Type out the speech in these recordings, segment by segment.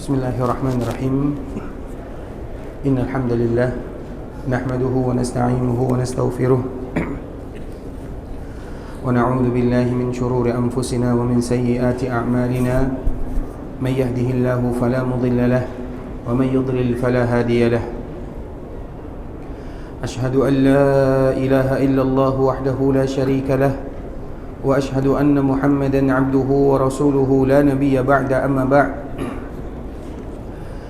Bismillahirrahmanirrahim. Innal hamdalillah nahmaduhu wa nasta'inuhu wa nastaghfiruh wa na'udzu billahi min shururi anfusina wa min sayyiati a'malina. May yahdihillahu fala mudilla lahu wa may yudlil fala hadiya lahu. Ashhadu an la ilaha illallah wahdahu la sharika lahu wa ashhadu anna Muhammadan 'abduhu wa rasuluhu la nabiyya ba'da, amma ba'd.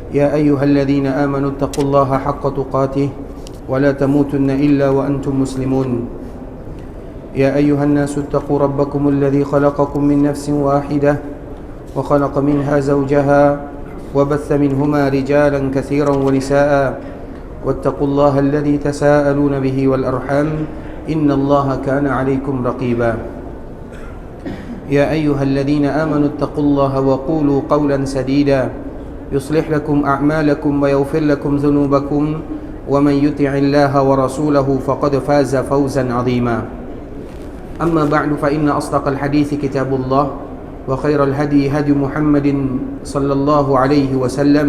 يا أيها الذين آمنوا اتقوا الله حق تقاته ولا تموتن إلا وأنتم مسلمون. يا أيها الناس اتقوا ربكم الذي خلقكم من نفس واحدة وخلق منها زوجها وبث منهما رجالا كثيرا ونساء واتقوا الله الذي تساءلون به والأرحام إن الله كان عليكم رقيبا. يا أيها الذين آمنوا اتقوا الله وقولوا قولا سديدا يصلح لكم أعمالكم ويغفر لكم ذنوبكم ومن يطع الله ورسوله فقد فاز فوزا عظيما. أما بعد فإن أصدق الحديث كتاب الله وخير الهدي هدي محمد صلى الله عليه وسلم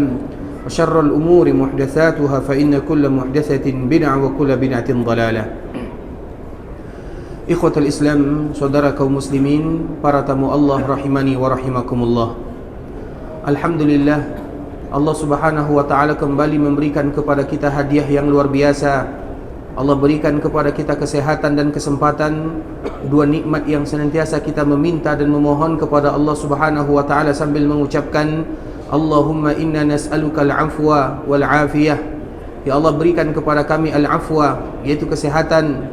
وشر الأمور محدثاتها فإن كل محدثة بدعة وكل بدعة ضلالة. Ikhwatul Islam, saudara kaum muslimin, para tamu Allah rahimani wa rahimakumullah. Alhamdulillah, Allah subhanahu wa ta'ala kembali memberikan kepada kita hadiah yang luar biasa. Allah berikan kepada kita kesehatan dan kesempatan, dua nikmat yang senantiasa kita meminta dan memohon kepada Allah subhanahu wa ta'ala sambil mengucapkan Allahumma inna nas'aluka al-afwa wal-afiyah. Ya Allah, berikan kepada kami al-afwa, yaitu kesehatan,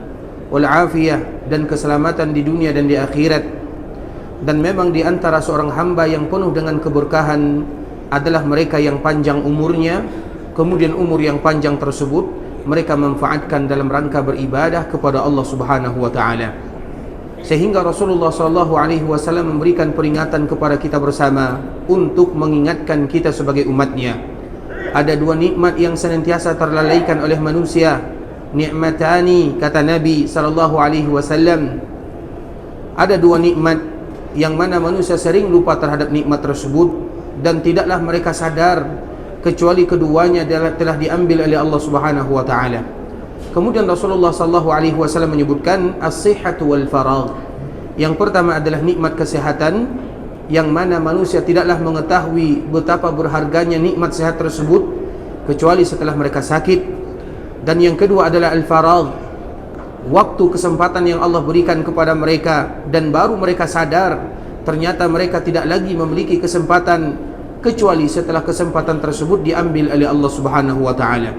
wal-afiyah, dan keselamatan di dunia dan di akhirat. Dan memang di antara seorang hamba yang penuh dengan keberkahan adalah mereka yang panjang umurnya, kemudian umur yang panjang tersebut mereka manfaatkan dalam rangka beribadah kepada Allah subhanahu wa ta'ala. Sehingga Rasulullah SAW memberikan peringatan kepada kita bersama untuk mengingatkan kita sebagai umatnya. Ada dua nikmat yang senantiasa terlalaikan oleh manusia. Ni'matani, kata Nabi SAW. Ada dua nikmat yang mana manusia sering lupa terhadap nikmat tersebut dan tidaklah mereka sadar kecuali keduanya telah diambil oleh Allah Subhanahu wa taala. Kemudian Rasulullah sallallahu alaihi wasallam menyebutkan as-sihhatu wal faragh. Yang pertama adalah nikmat kesehatan, yang mana manusia tidaklah mengetahui betapa berharganya nikmat sehat tersebut kecuali setelah mereka sakit. Dan yang kedua adalah al-faragh, waktu kesempatan yang Allah berikan kepada mereka dan baru mereka sadar ternyata mereka tidak lagi memiliki kesempatan kecuali setelah kesempatan tersebut diambil oleh Allah Subhanahu wa taala.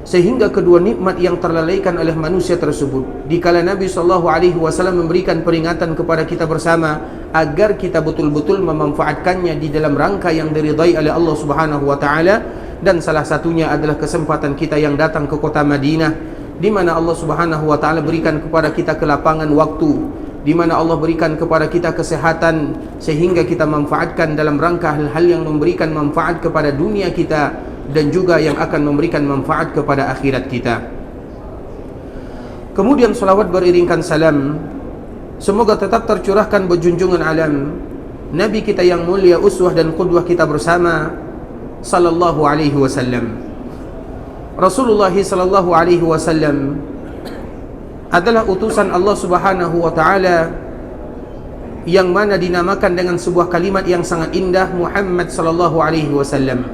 Sehingga kedua nikmat yang terlalaikan oleh manusia tersebut, dikala Nabi sallallahu alaihi wasallam memberikan peringatan kepada kita bersama agar kita betul-betul memanfaatkannya di dalam rangka yang diridai oleh Allah Subhanahu wa taala. Dan salah satunya adalah kesempatan kita yang datang ke kota Madinah, di mana Allah Subhanahu wa taala berikan kepada kita kelapangan waktu, di mana Allah berikan kepada kita kesehatan sehingga kita manfaatkan dalam rangka hal-hal yang memberikan manfaat kepada dunia kita dan juga yang akan memberikan manfaat kepada akhirat kita. Kemudian salawat beriringkan salam semoga tetap tercurahkan berjunjungan alam Nabi kita yang mulia, uswah dan qudwah kita bersama, sallallahu alaihi wasallam. Rasulullah sallallahu alaihi wasallam adalah utusan Allah Subhanahu wa taala yang mana dinamakan dengan sebuah kalimat yang sangat indah, Muhammad sallallahu alaihi wasallam.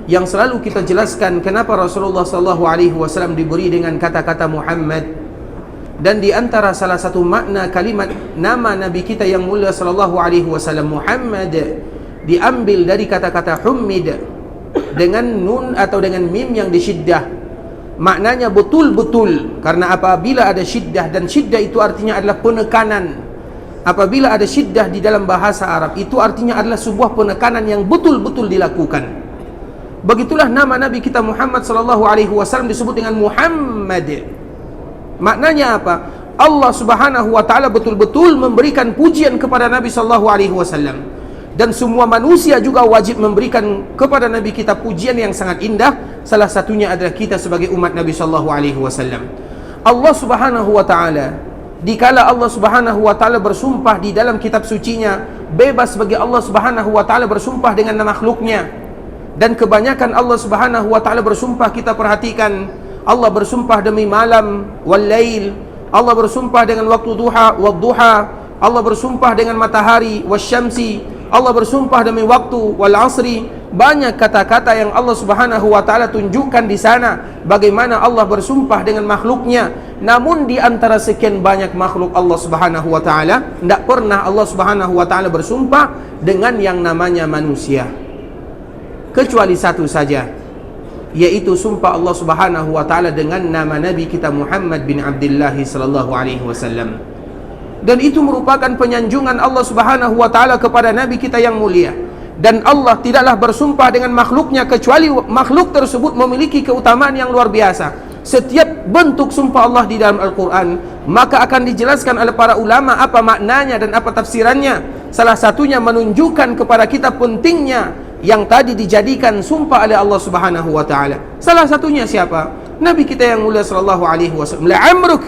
Yang selalu kita jelaskan kenapa Rasulullah sallallahu alaihi wasallam diberi dengan kata-kata Muhammad. Dan di antara salah satu makna kalimat nama Nabi kita yang mulia sallallahu alaihi wasallam Muhammad diambil dari kata-kata hummid dengan nun atau dengan mim yang disyiddah. Maknanya betul-betul, karena apabila ada syiddah, dan syiddah itu artinya adalah penekanan. Apabila ada syiddah di dalam bahasa Arab, itu artinya adalah sebuah penekanan yang betul-betul dilakukan. Begitulah nama Nabi kita Muhammad sallallahu alaihi wasallam disebut dengan Muhammad. Maknanya apa? Allah Subhanahu wa taala betul-betul memberikan pujian kepada Nabi sallallahu alaihi wasallam. Dan semua manusia juga wajib memberikan kepada Nabi kita pujian yang sangat indah. Salah satunya adalah kita sebagai umat Nabi sallallahu alaihi wasallam. Allah Subhanahu wa taala, dikala Allah Subhanahu wa taala bersumpah di dalam kitab sucinya, bebas bagi Allah Subhanahu wa taala bersumpah dengan makhluknya. Dan kebanyakan Allah Subhanahu wa taala bersumpah, kita perhatikan, Allah bersumpah demi malam wal lail, Allah bersumpah dengan waktu duha wad duha, Allah bersumpah dengan matahari wasyamsi, Allah bersumpah demi waktu wal asri. Banyak kata-kata yang Allah Subhanahu wa taala tunjukkan di sana bagaimana Allah bersumpah dengan makhluknya. Namun di antara sekian banyak makhluk Allah Subhanahu wa taala, tidak pernah Allah Subhanahu wa taala bersumpah dengan yang namanya manusia, kecuali satu saja, yaitu sumpah Allah Subhanahu wa taala dengan nama Nabi kita Muhammad bin Abdullah sallallahu alaihi wasallam. Dan itu merupakan penyanjungan Allah Subhanahu wa taala kepada Nabi kita yang mulia. Dan Allah tidaklah bersumpah dengan makhluknya kecuali makhluk tersebut memiliki keutamaan yang luar biasa. Setiap bentuk sumpah Allah di dalam Al-Quran, maka akan dijelaskan oleh para ulama apa maknanya dan apa tafsirannya. Salah satunya menunjukkan kepada kita pentingnya yang tadi dijadikan sumpah oleh Allah Subhanahu wa taala. Salah satunya siapa? Nabi kita yang mulia sallallahu alaihi wasallam. La'amruk,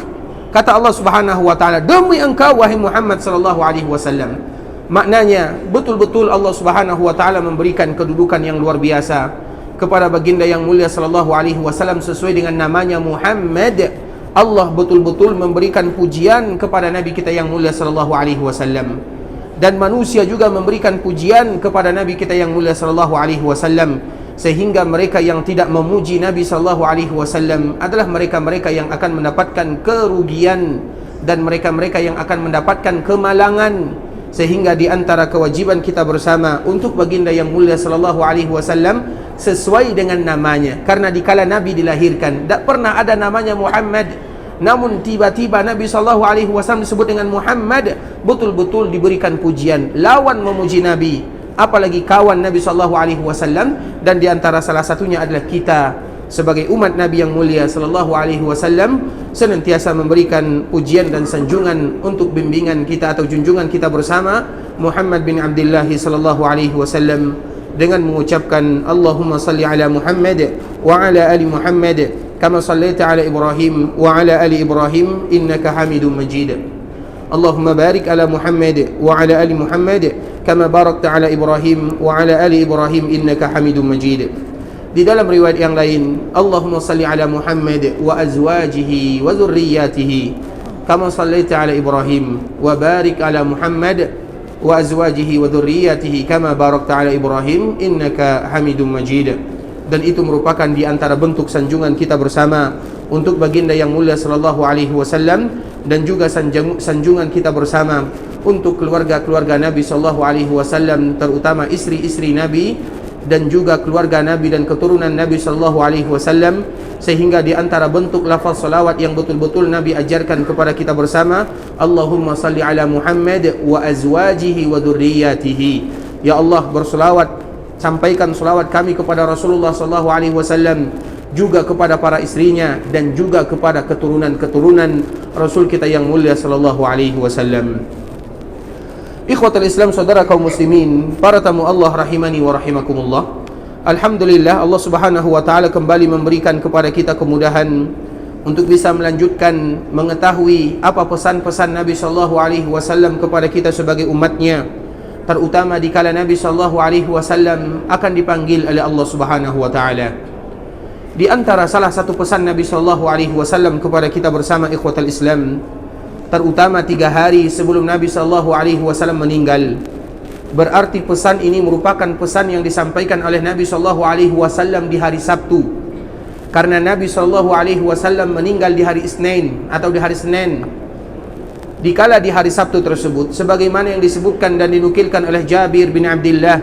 kata Allah Subhanahu wa taala, demi engkau wahai Muhammad sallallahu alaihi wasallam. Maknanya betul-betul Allah Subhanahu wa taala memberikan kedudukan yang luar biasa kepada baginda yang mulia sallallahu alaihi wasallam sesuai dengan namanya Muhammad. Allah betul-betul memberikan pujian kepada Nabi kita yang mulia sallallahu alaihi wasallam. Dan manusia juga memberikan pujian kepada Nabi kita yang mulia sallallahu alaihi wasallam, sehingga mereka yang tidak memuji Nabi sallallahu alaihi wasallam adalah mereka-mereka yang akan mendapatkan kerugian dan mereka-mereka yang akan mendapatkan kemalangan. Sehingga di antara kewajiban kita bersama untuk baginda yang mulia sallallahu alaihi wasallam sesuai dengan namanya. Karena dikala Nabi dilahirkan tidak pernah ada namanya Muhammad, namun tiba-tiba Nabi sallallahu alaihi wasallam disebut dengan Muhammad, betul-betul diberikan pujian. Lawan memuji Nabi, apalagi kawan Nabi sallallahu alaihi wasallam. Dan di antara salah satunya adalah kita sebagai umat Nabi yang mulia sallallahu alaihi wasallam senantiasa memberikan pujian dan sanjungan untuk bimbingan kita atau junjungan kita bersama Muhammad bin Abdullah sallallahu alaihi wasallam dengan mengucapkan Allahumma salli ala Muhammad wa ala ali Muhammad kama sallaita ala Ibrahim wa ala ali Ibrahim innaka Hamidum Majid. Allahumma barik ala Muhammad wa ala ali Muhammad kama barakta ala Ibrahim wa ala ali Ibrahim innaka Hamidum Majid. Di dalam riwayat yang lain, Allahumma salli ala Muhammad wa azwajihi wa dzurriyyatihi kama sallaita ala Ibrahim wa barik ala Muhammad wa azwajihi wa dzurriyyatihi kama barakta ala Ibrahim innaka Hamidum Majid. Dan itu merupakan di antara bentuk sanjungan kita bersama untuk baginda yang mulia sallallahu alaihi wasallam, dan juga sanjungan kita bersama untuk keluarga-keluarga Nabi sallallahu alaihi wasallam, terutama istri-istri Nabi dan juga keluarga Nabi dan keturunan Nabi sallallahu alaihi wasallam. Sehingga di antara bentuk lafaz salawat yang betul-betul Nabi ajarkan kepada kita bersama, Allahumma salli ala Muhammad wa azwajihi wa dzurriyyatihi. Ya Allah, berselawat, sampaikan selawat kami kepada Rasulullah sallallahu alaihi wasallam, juga kepada para istrinya dan juga kepada keturunan-keturunan Rasul kita yang mulia sallallahu alaihi wasallam. Ikhwatul Islam, saudara kaum muslimin, para tamu Allah rahimani wa rahimakumullah. Alhamdulillah, Allah Subhanahu wa taala kembali memberikan kepada kita kemudahan untuk bisa melanjutkan mengetahui apa pesan-pesan Nabi sallallahu alaihi wasallam kepada kita sebagai umatnya, terutama dikala Nabi sallallahu alaihi wasallam akan dipanggil oleh Allah Subhanahu wa taala. Di antara salah satu pesan Nabi sallallahu alaihi wasallam kepada kita bersama ikhwatul Islam, terutama 3 hari sebelum Nabi sallallahu alaihi wasallam meninggal. Berarti pesan ini merupakan pesan yang disampaikan oleh Nabi sallallahu alaihi wasallam di hari Sabtu. Karena Nabi sallallahu alaihi wasallam meninggal di hari Isnin atau di hari Senin. Dikala di hari Sabtu tersebut, sebagaimana yang disebutkan dan dinukilkan oleh Jabir bin Abdullah,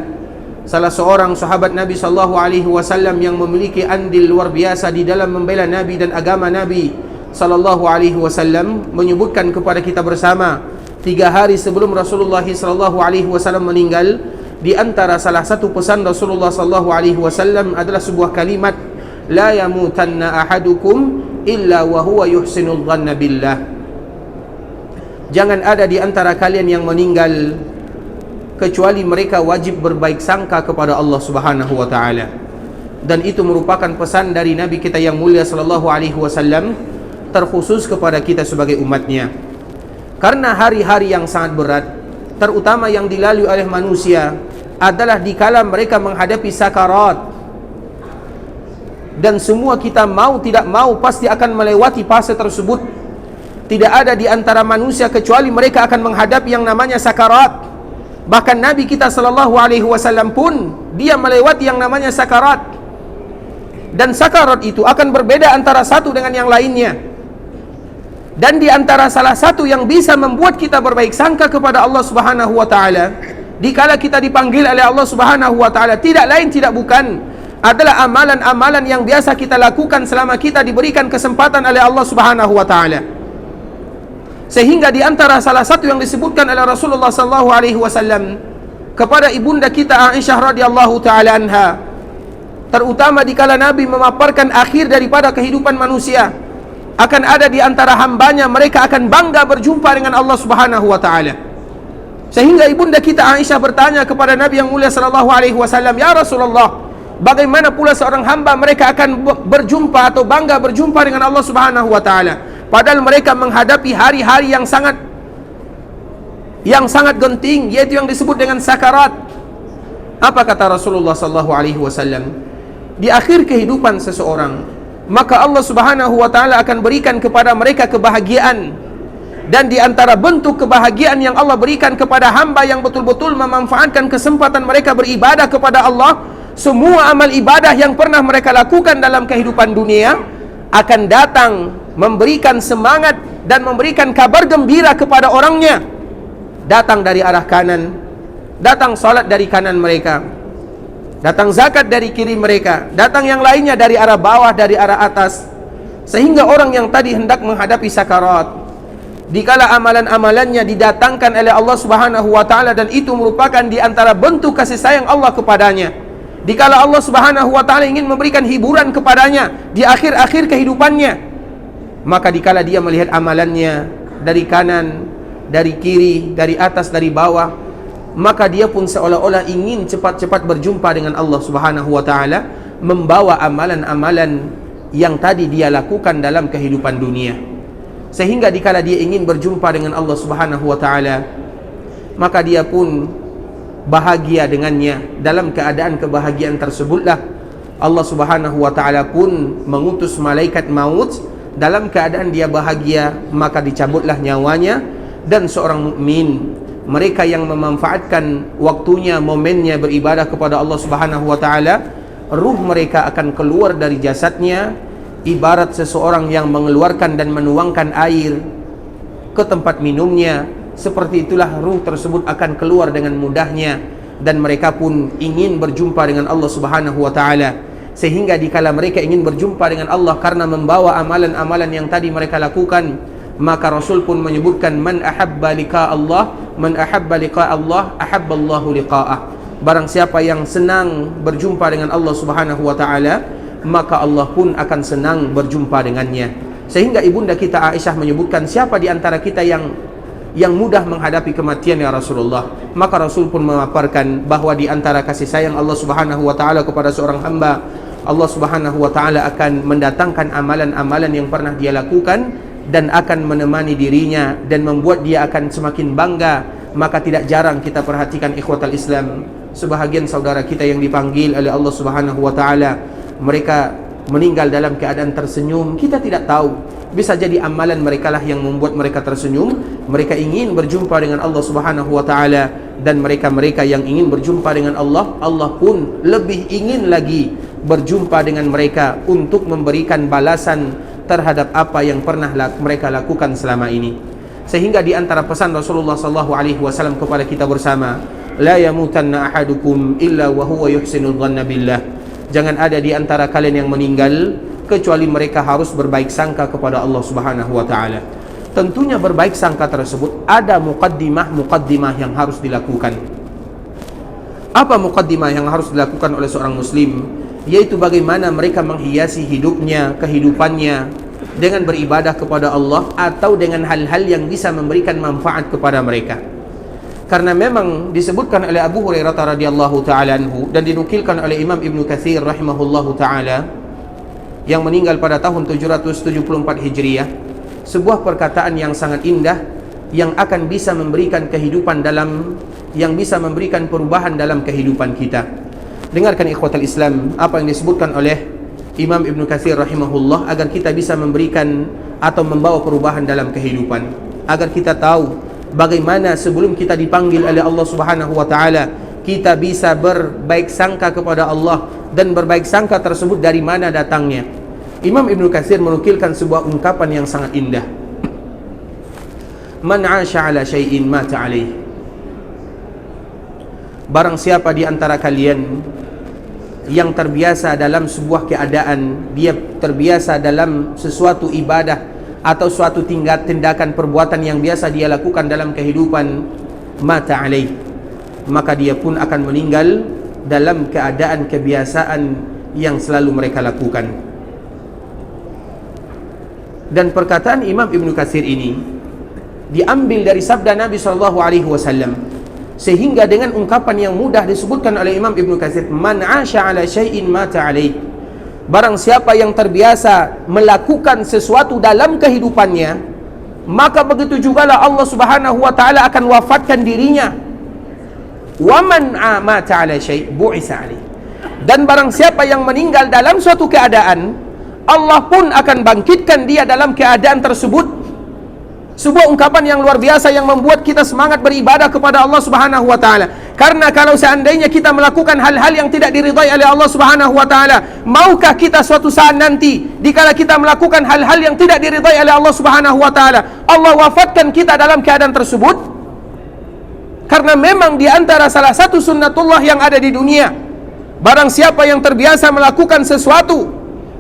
salah seorang sahabat Nabi sallallahu alaihi wasallam yang memiliki andil luar biasa di dalam membela Nabi dan agama Nabi sallallahu alaihi wasallam, menyebutkan kepada kita bersama 3 hari sebelum Rasulullah sallallahu alaihi wasallam meninggal, di antara salah satu pesan Rasulullah sallallahu alaihi wasallam adalah sebuah kalimat, la yamutanna ahadukum illa wa huwa yuhsinul dhanna billah. Jangan ada di antara kalian yang meninggal kecuali mereka wajib berbaik sangka kepada Allah Subhanahu wa taala. Dan itu merupakan pesan dari Nabi kita yang mulia sallallahu alaihi wasallam, terkhusus kepada kita sebagai umatnya. Karena hari-hari yang sangat berat, terutama yang dilalui oleh manusia, adalah dikala mereka menghadapi sakarat, dan semua kita mau tidak mau pasti akan melewati fase tersebut. Tidak ada di antara manusia kecuali mereka akan menghadapi yang namanya sakarat. Bahkan Nabi kita sallallahu alaihi wasallam pun dia melewati yang namanya sakarat. Dan sakarat itu akan berbeda antara satu dengan yang lainnya. Dan di antara salah satu yang bisa membuat kita berbaik sangka kepada Allah Subhanahu wa taala, dikala kita dipanggil oleh Allah Subhanahu wa taala, tidak lain tidak bukan adalah amalan-amalan yang biasa kita lakukan selama kita diberikan kesempatan oleh Allah Subhanahu wa taala. Sehingga di antara salah satu yang disebutkan oleh Rasulullah sallallahu alaihi wasallam kepada ibunda kita Aisyah radhiyallahu taala anha, terutama dikala Nabi memaparkan akhir daripada kehidupan manusia, akan ada di antara hambanya mereka akan bangga berjumpa dengan Allah Subhanahu wa taala. Sehingga ibunda kita Aisyah bertanya kepada Nabi yang mulia sallallahu alaihi wasallam, "Ya Rasulullah, bagaimana pula seorang hamba mereka akan berjumpa atau bangga berjumpa dengan Allah Subhanahu wa taala, padahal mereka menghadapi hari-hari yang sangat genting, yaitu yang disebut dengan sakarat." Apa kata Rasulullah sallallahu alaihi wasallam? Di akhir kehidupan seseorang, maka Allah Subhanahu wa taala akan berikan kepada mereka kebahagiaan. Dan di antara bentuk kebahagiaan yang Allah berikan kepada hamba yang betul-betul memanfaatkan kesempatan mereka beribadah kepada Allah, semua amal ibadah yang pernah mereka lakukan dalam kehidupan dunia akan datang memberikan semangat dan memberikan kabar gembira kepada orangnya. Datang dari arah kanan, datang salat dari kanan mereka, datang zakat dari kiri mereka, datang yang lainnya dari arah bawah, dari arah atas. Sehingga orang yang tadi hendak menghadapi sakarat, dikala amalan-amalannya didatangkan oleh Allah Subhanahu wa taala, dan itu merupakan di antara bentuk kasih sayang Allah kepadanya. Dikala Allah Subhanahu wa taala ingin memberikan hiburan kepadanya di akhir-akhir kehidupannya, maka dikala dia melihat amalannya dari kanan, dari kiri, dari atas, dari bawah, maka dia pun seolah-olah ingin cepat-cepat berjumpa dengan Allah Subhanahu wa taala, membawa amalan-amalan yang tadi dia lakukan dalam kehidupan dunia. Sehingga dikala dia ingin berjumpa dengan Allah Subhanahu wa taala, maka dia pun bahagia dengannya. Dalam keadaan kebahagiaan tersebutlah Allah Subhanahu wa taala pun mengutus malaikat maut. Dalam keadaan dia bahagia, maka dicabutlah nyawanya. Dan seorang mukmin, mereka yang memanfaatkan waktunya, momennya beribadah kepada Allah Subhanahu wa taala, ruh mereka akan keluar dari jasadnya ibarat seseorang yang mengeluarkan dan menuangkan air ke tempat minumnya. Seperti itulah ruh tersebut akan keluar dengan mudahnya, dan mereka pun ingin berjumpa dengan Allah Subhanahu wa taala. Sehingga dikala mereka ingin berjumpa dengan Allah karena membawa amalan-amalan yang tadi mereka lakukan, maka Rasul pun menyebutkan, man ahabba liqa Allah, man ahabba liqa Allah, ahabba Allahu liqa'ah. Barang siapa yang senang berjumpa dengan Allah Subhanahu wa taala, maka Allah pun akan senang berjumpa dengannya. Sehingga ibunda kita Aisyah menyebutkan, siapa di antara kita yang mudah menghadapi kematian ya Rasulullah? Maka Rasul pun memaparkan bahwa di antara kasih sayang Allah Subhanahu wa taala kepada seorang hamba, Allah Subhanahu wa taala akan mendatangkan amalan-amalan yang pernah dia lakukan dan akan menemani dirinya dan membuat dia akan semakin bangga. Maka tidak jarang kita perhatikan ikhwatal Islam, sebahagian saudara kita yang dipanggil oleh Allah Subhanahu wa taala, mereka meninggal dalam keadaan tersenyum. Kita tidak tahu, bisa jadi amalan mereka lah yang membuat mereka tersenyum. Mereka ingin berjumpa dengan Allah Subhanahu wa taala, dan mereka-mereka yang ingin berjumpa dengan Allah, Allah pun lebih ingin lagi berjumpa dengan mereka untuk memberikan balasan terhadap apa yang pernah mereka lakukan selama ini. Sehingga di antara pesan Rasulullah sallallahu alaihi wasallam kepada kita bersama, la yamutanna ahadukum illa wa huwa yuhsinul dhanna billah. Jangan ada di antara kalian yang meninggal kecuali mereka harus berbaik sangka kepada Allah Subhanahu wa taala. Tentunya berbaik sangka tersebut ada muqaddimah yang harus dilakukan. Apa muqaddimah yang harus dilakukan oleh seorang muslim? Yaitu bagaimana mereka menghiasi hidupnya, kehidupannya dengan beribadah kepada Allah atau dengan hal-hal yang bisa memberikan manfaat kepada mereka. Karena memang disebutkan oleh Abu Hurairah radhiyallahu taala anhu dan dinukilkan oleh Imam Ibnu Katsir rahimahullahu taala yang meninggal pada tahun 774 Hijriah, sebuah perkataan yang sangat indah yang akan bisa memberikan kehidupan yang bisa memberikan perubahan dalam kehidupan kita. Dengarkan ikhwatal Islam apa yang disebutkan oleh Imam Ibn Katsir rahimahullah agar kita bisa memberikan atau membawa perubahan dalam kehidupan, agar kita tahu bagaimana sebelum kita dipanggil oleh Allah Subhanahu wa taala kita bisa berbaik sangka kepada Allah, dan berbaik sangka tersebut dari mana datangnya. Imam Ibn Katsir menukilkan sebuah ungkapan yang sangat indah. Man 'asha 'ala syai'in mata 'alaih. Barang siapa di antara kalian yang terbiasa dalam sebuah keadaan, dia terbiasa dalam sesuatu ibadah atau suatu tindakan perbuatan yang biasa dia lakukan dalam kehidupan, mata 'alaih, maka dia pun akan meninggal dalam keadaan kebiasaan yang selalu mereka lakukan. Dan perkataan Imam Ibn Katsir ini diambil dari sabda Nabi SAW, sehingga dengan ungkapan yang mudah disebutkan oleh Imam Ibn Katsir, man 'asha 'ala syai'in mata 'alaih. Barang siapa yang terbiasa melakukan sesuatu dalam kehidupannya, maka begitu jugalah Allah Subhanahu wa taala akan wafatkan dirinya. Wa man mata 'ala syai' bu'isa 'alaih. Dan barang siapa yang meninggal dalam suatu keadaan, Allah pun akan bangkitkan dia dalam keadaan tersebut. Sebuah ungkapan yang luar biasa yang membuat kita semangat beribadah kepada Allah Subhanahu wa taala. Karena kalau seandainya kita melakukan hal-hal yang tidak diridhai oleh Allah Subhanahu wa taala, maukah kita suatu saat nanti dikala kita melakukan hal-hal yang tidak diridhai oleh Allah Subhanahu wa taala, Allah wafatkan kita dalam keadaan tersebut? Karena memang di antara salah satu sunnatullah yang ada di dunia, barang siapa yang terbiasa melakukan sesuatu,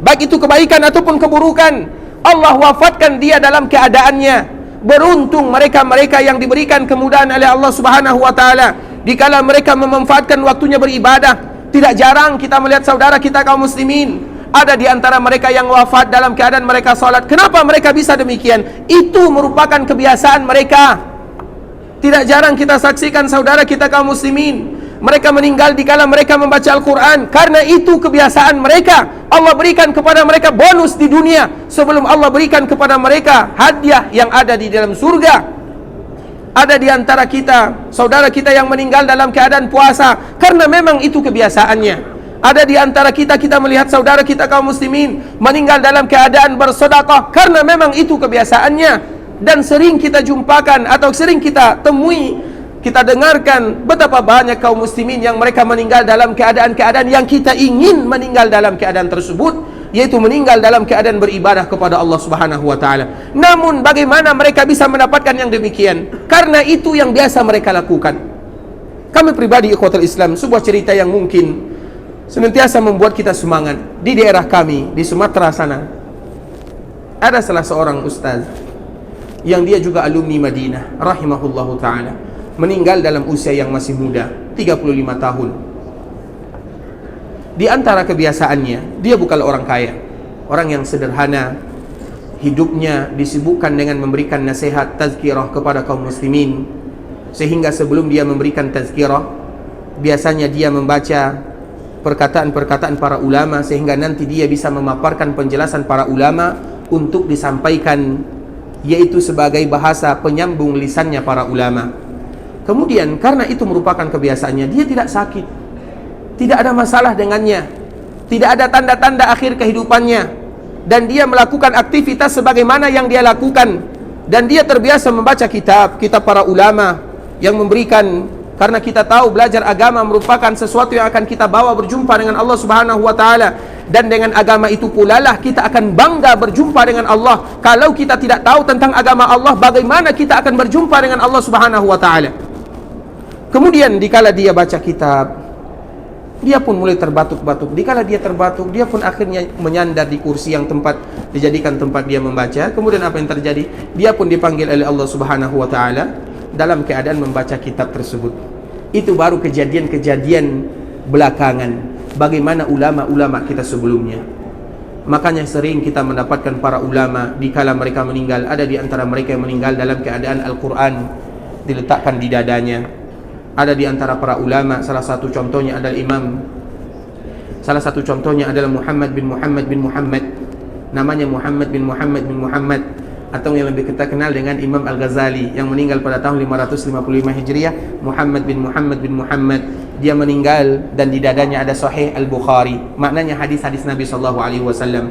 baik itu kebaikan ataupun keburukan, Allah wafatkan dia dalam keadaannya. Beruntung mereka-mereka yang diberikan kemudahan oleh Allah Subhanahu wa taala dikala mereka memanfaatkan waktunya beribadah. Tidak jarang kita melihat saudara kita kaum muslimin, ada di antara mereka yang wafat dalam keadaan mereka salat. Kenapa mereka bisa demikian? Itu merupakan kebiasaan mereka. Tidak jarang kita saksikan saudara kita kaum muslimin, mereka meninggal dikala mereka membaca Al-Quran. Karena itu kebiasaan mereka. Allah berikan kepada mereka bonus di dunia sebelum Allah berikan kepada mereka hadiah yang ada di dalam surga. Ada di antara kita saudara kita yang meninggal dalam keadaan puasa, karena memang itu kebiasaannya. Ada di antara kita melihat saudara kita kaum muslimin meninggal dalam keadaan bersedekah, karena memang itu kebiasaannya. Dan sering kita jumpakan atau sering kita temui, kita dengarkan betapa banyak kaum muslimin yang mereka meninggal dalam keadaan-keadaan yang kita ingin meninggal dalam keadaan tersebut, yaitu meninggal dalam keadaan beribadah kepada Allah Subhanahu wa taala. Namun bagaimana mereka bisa mendapatkan yang demikian? Karena itu yang biasa mereka lakukan. Kami pribadi ikhwatul Islam, sebuah cerita yang mungkin senantiasa membuat kita semangat. Di daerah kami di Sumatera sana, ada salah seorang ustaz yang dia juga alumni Madinah rahimahullahu taala, meninggal dalam usia yang masih muda, 35 tahun. Di antara kebiasaannya, dia bukan orang kaya, orang yang sederhana. Hidupnya disibukkan dengan memberikan nasihat tazkirah kepada kaum muslimin, sehingga sebelum dia memberikan tazkirah, biasanya dia membaca perkataan-perkataan para ulama, sehingga nanti dia bisa memaparkan penjelasan para ulama untuk disampaikan, yaitu sebagai bahasa penyambung lisannya para ulama. Kemudian karena itu merupakan kebiasaannya, dia tidak sakit, tidak ada masalah dengannya, tidak ada tanda-tanda akhir kehidupannya, dan dia melakukan aktivitas sebagaimana yang dia lakukan. Dan dia terbiasa membaca kitab para ulama yang memberikan, karena kita tahu belajar agama merupakan sesuatu yang akan kita bawa berjumpa dengan Allah Subhanahu wa taala. Dan dengan agama itu pula lah kita akan bangga berjumpa dengan Allah. Kalau kita tidak tahu tentang agama Allah, bagaimana kita akan berjumpa dengan Allah Subhanahu wa taala? Kemudian dikala dia baca kitab, dia pun mulai terbatuk-batuk. Dikala dia terbatuk, dia pun akhirnya menyandar di kursi yang tempat dijadikan tempat dia membaca. Kemudian apa yang terjadi? Dia pun dipanggil oleh Allah Subhanahu wa taala dalam keadaan membaca kitab tersebut. Itu baru kejadian-kejadian belakangan. Bagaimana ulama-ulama kita sebelumnya. Makanya sering kita mendapatkan para ulama dikala mereka meninggal, ada di antara mereka yang meninggal dalam keadaan Al-Quran diletakkan di dadanya. Ada di antara para ulama, salah satu contohnya adalah Muhammad bin Muhammad, namanya Muhammad bin Muhammad, atau yang lebih kita kenal dengan Imam Al-Ghazali yang meninggal pada tahun 555 Hijriah. Muhammad bin Muhammad dia meninggal dan di dadanya ada Sahih Al-Bukhari. Maknanya hadis-hadis Nabi sallallahu alaihi wasallam.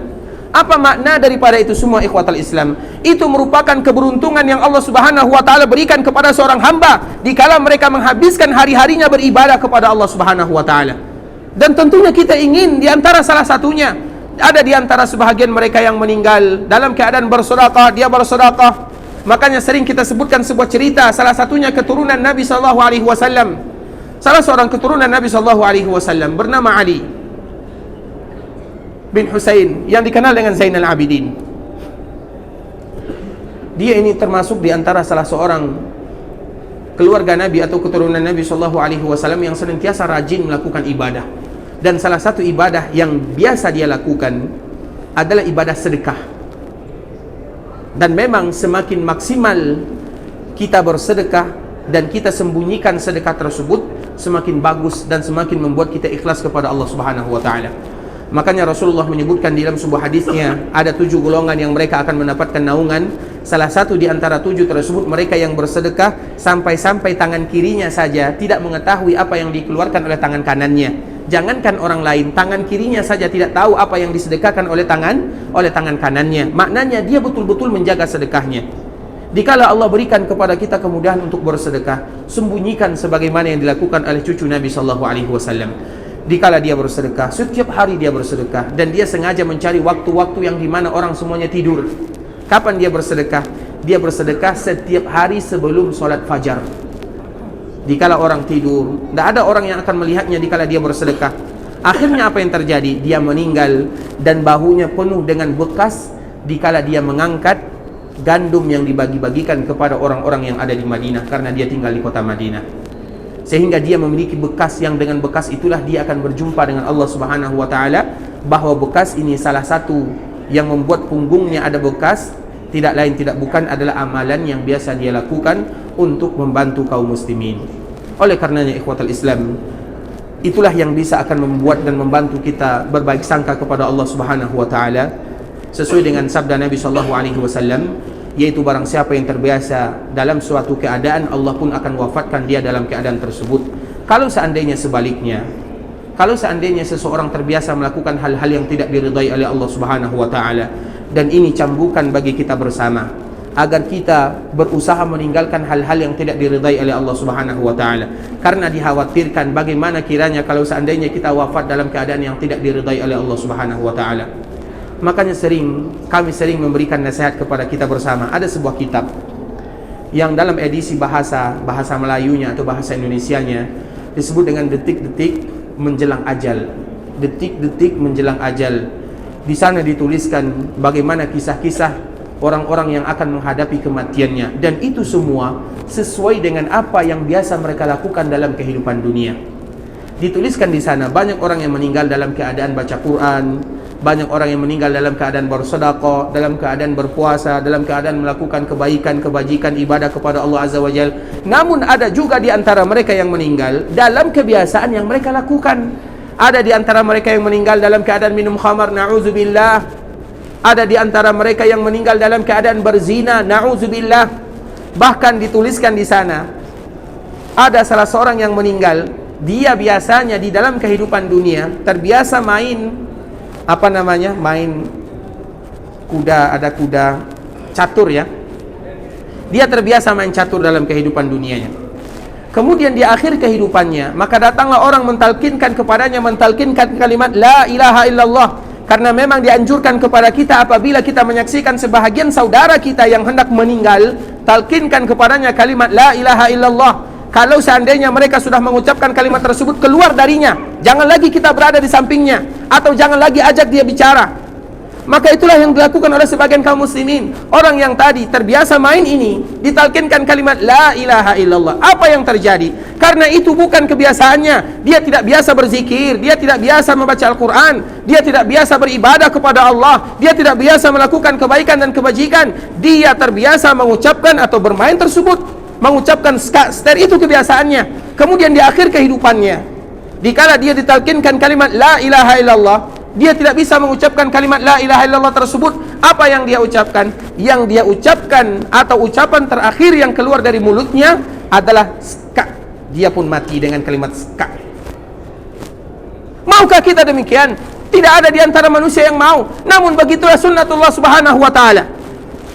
Apa makna daripada itu semua, ikhwatal Islam? Itu merupakan keberuntungan yang Allah Subhanahu wa taala berikan kepada seorang hamba dikala mereka menghabiskan hari-harinya beribadah kepada Allah Subhanahu wa taala. Dan tentunya kita ingin di antara salah satunya, ada di antara sebahagian mereka yang meninggal dalam keadaan bersedekah, dia bersedekah. Makanya sering kita sebutkan sebuah cerita, salah satunya keturunan Nabi sallallahu alaihi wasallam. Salah seorang keturunan Nabi sallallahu alaihi wasallam bernama Ali bin Husain yang dikenal dengan Zainal Abidin. Dia ini termasuk di antara salah seorang keluarga Nabi atau keturunan Nabi sallallahu alaihi wasallam yang senantiasa rajin melakukan ibadah. Dan salah satu ibadah yang biasa dia lakukan adalah ibadah sedekah. Dan memang semakin maksimal kita bersedekah dan kita sembunyikan sedekah tersebut, semakin bagus dan semakin membuat kita ikhlas kepada Allah Subhanahu wa taala. Makanya Rasulullah menyebutkan di dalam sebuah hadisnya, ada 7 golongan yang mereka akan mendapatkan naungan. Salah satu di antara 7 tersebut mereka yang bersedekah sampai-sampai tangan kirinya saja tidak mengetahui apa yang dikeluarkan oleh tangan kanannya. Jangankan orang lain, tangan kirinya saja tidak tahu apa yang disedekahkan oleh tangan kanannya. Maknanya dia betul-betul menjaga sedekahnya. Dikala Allah berikan kepada kita kemudahan untuk bersedekah, sembunyikan sebagaimana yang dilakukan oleh cucu Nabi sallallahu alaihi wasallam. Dikala dia bersedekah, setiap hari dia bersedekah, dan dia sengaja mencari waktu-waktu yang dimana orang semuanya tidur. Kapan dia bersedekah? Dia bersedekah setiap hari sebelum solat fajar. Dikala orang tidur, tidak ada orang yang akan melihatnya dikala dia bersedekah. Akhirnya apa yang terjadi? Dia meninggal dan bahunya penuh dengan bekas dikala dia mengangkat gandum yang dibagi-bagikan kepada orang-orang yang ada di Madinah, karena dia tinggal di kota Madinah. Sehingga dia memiliki bekas yang dengan bekas itulah dia akan berjumpa dengan Allah Subhanahu wa taala. Bahwa bekas ini salah satu yang membuat punggungnya ada bekas, tidak lain tidak bukan adalah amalan yang biasa dia lakukan untuk membantu kaum muslimin. Oleh karenanya ikhwatal Islam, itulah yang bisa akan membuat dan membantu kita berbaik sangka kepada Allah Subhanahu wa taala, sesuai dengan sabda Nabi sallallahu alaihi wasallam, yaitu barang siapa yang terbiasa dalam suatu keadaan, Allah pun akan wafatkan dia dalam keadaan tersebut. Kalau seandainya sebaliknya, kalau seandainya seseorang terbiasa melakukan hal-hal yang tidak diridai oleh Allah Subhanahu wa taala, dan ini cambukan bagi kita bersama agar kita berusaha meninggalkan hal-hal yang tidak diridai oleh Allah Subhanahu wa taala, karena dikhawatirkan bagaimana kiranya kalau seandainya kita wafat dalam keadaan yang tidak diridai oleh Allah Subhanahu wa taala. Makanya kami sering memberikan nasihat kepada kita bersama. Ada sebuah kitab yang dalam edisi bahasa Melayunya atau bahasa Indonesianya disebut dengan detik-detik menjelang ajal. Detik-detik menjelang ajal. Di sana dituliskan bagaimana kisah-kisah orang-orang yang akan menghadapi kematiannya, dan itu semua sesuai dengan apa yang biasa mereka lakukan dalam kehidupan dunia. Dituliskan di sana banyak orang yang meninggal dalam keadaan baca Quran, banyak orang yang meninggal dalam keadaan bersedekah, dalam keadaan berpuasa, dalam keadaan melakukan kebaikan, kebajikan, ibadah kepada Allah Azza wa Jalla. Namun ada juga di antara mereka yang meninggal dalam kebiasaan yang mereka lakukan. Ada di antara mereka yang meninggal dalam keadaan minum khamar, na'udzubillah. Ada di antara mereka yang meninggal dalam keadaan berzina, na'udzubillah. Bahkan dituliskan di sana, ada salah seorang yang meninggal, dia biasanya di dalam kehidupan dunia terbiasa main main kuda, ada kuda catur ya. Dia terbiasa main catur dalam kehidupan dunianya. Kemudian di akhir kehidupannya, maka datanglah orang mentalkinkan kepadanya, mentalkinkan kalimat la ilaha illallah. Karena memang dianjurkan kepada kita apabila kita menyaksikan sebahagian saudara kita yang hendak meninggal, talkinkan kepadanya kalimat la ilaha illallah. Kalau seandainya mereka sudah mengucapkan kalimat tersebut, keluar darinya, jangan lagi kita berada di sampingnya, atau jangan lagi ajak dia bicara. Maka itulah yang dilakukan oleh sebagian kaum muslimin. Orang yang tadi terbiasa main ini ditalkinkan kalimat la ilaha illallah. Apa yang terjadi? Karena itu bukan kebiasaannya. Dia tidak biasa berzikir, dia tidak biasa membaca Al-Quran, dia tidak biasa beribadah kepada Allah, dia tidak biasa melakukan kebaikan dan kebajikan. Dia terbiasa mengucapkan atau bermain tersebut, mengucapkan ster, itu kebiasaannya. Kemudian di akhir kehidupannya, dikala dia ditalkinkan kalimat la ilaha illallah, dia tidak bisa mengucapkan kalimat la ilaha illallah tersebut. Apa yang dia ucapkan? Yang dia ucapkan atau ucapan terakhir yang keluar dari mulutnya adalah ska. Dia pun mati dengan kalimat ska. Maukah kita demikian? Tidak ada di antara manusia yang mau. Namun begitulah sunnatullah subhanahu wa ta'ala.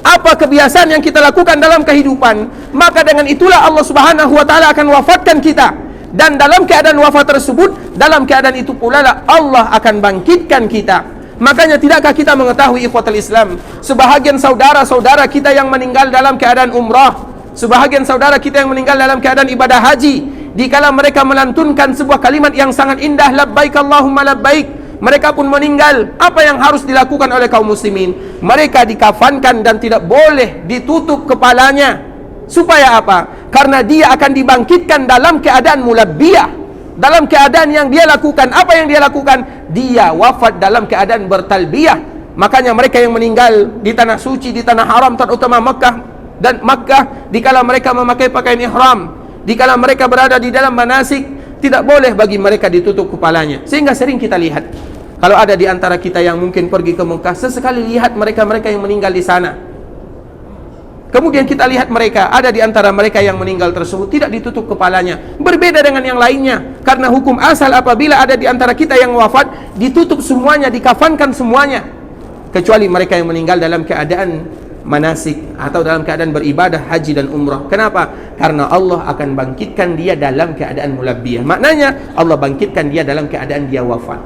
Apa kebiasaan yang kita lakukan dalam kehidupan, maka dengan itulah Allah subhanahu wa ta'ala akan wafatkan kita. Dan dalam keadaan wafat tersebut, dalam keadaan itu pula lah Allah akan bangkitkan kita. Makanya tidakkah kita mengetahui ikhwatul Islam, sebahagian saudara-saudara kita yang meninggal dalam keadaan umrah, sebahagian saudara kita yang meninggal dalam keadaan ibadah haji, dikala mereka melantunkan sebuah kalimat yang sangat indah, labbaik Allahumma labbaik, mereka pun meninggal. Apa yang harus dilakukan oleh kaum muslimin? Mereka dikafankan dan tidak boleh ditutup kepalanya. Supaya apa? Karena dia akan dibangkitkan dalam keadaan mulabbiyah, dalam keadaan yang dia lakukan. Apa yang dia lakukan? Dia wafat dalam keadaan bertalbiyah. Makanya mereka yang meninggal di tanah suci, di tanah haram, terutama Mekah dan Makkah, dikala mereka memakai pakaian ihram, dikala mereka berada di dalam manasik, tidak boleh bagi mereka ditutup kepalanya. Sehingga sering kita lihat, kalau ada di antara kita yang mungkin pergi ke Mekah, sesekali lihat mereka-mereka yang meninggal di sana. Kemudian kita lihat mereka, ada di antara mereka yang meninggal tersebut tidak ditutup kepalanya. Berbeda dengan yang lainnya. Karena hukum asal apabila ada di antara kita yang wafat, ditutup semuanya, dikafankan semuanya. Kecuali mereka yang meninggal dalam keadaan manasik atau dalam keadaan beribadah haji dan umrah. Kenapa? Karena Allah akan bangkitkan dia dalam keadaan mulabbiyah. Maknanya Allah bangkitkan dia dalam keadaan dia wafat.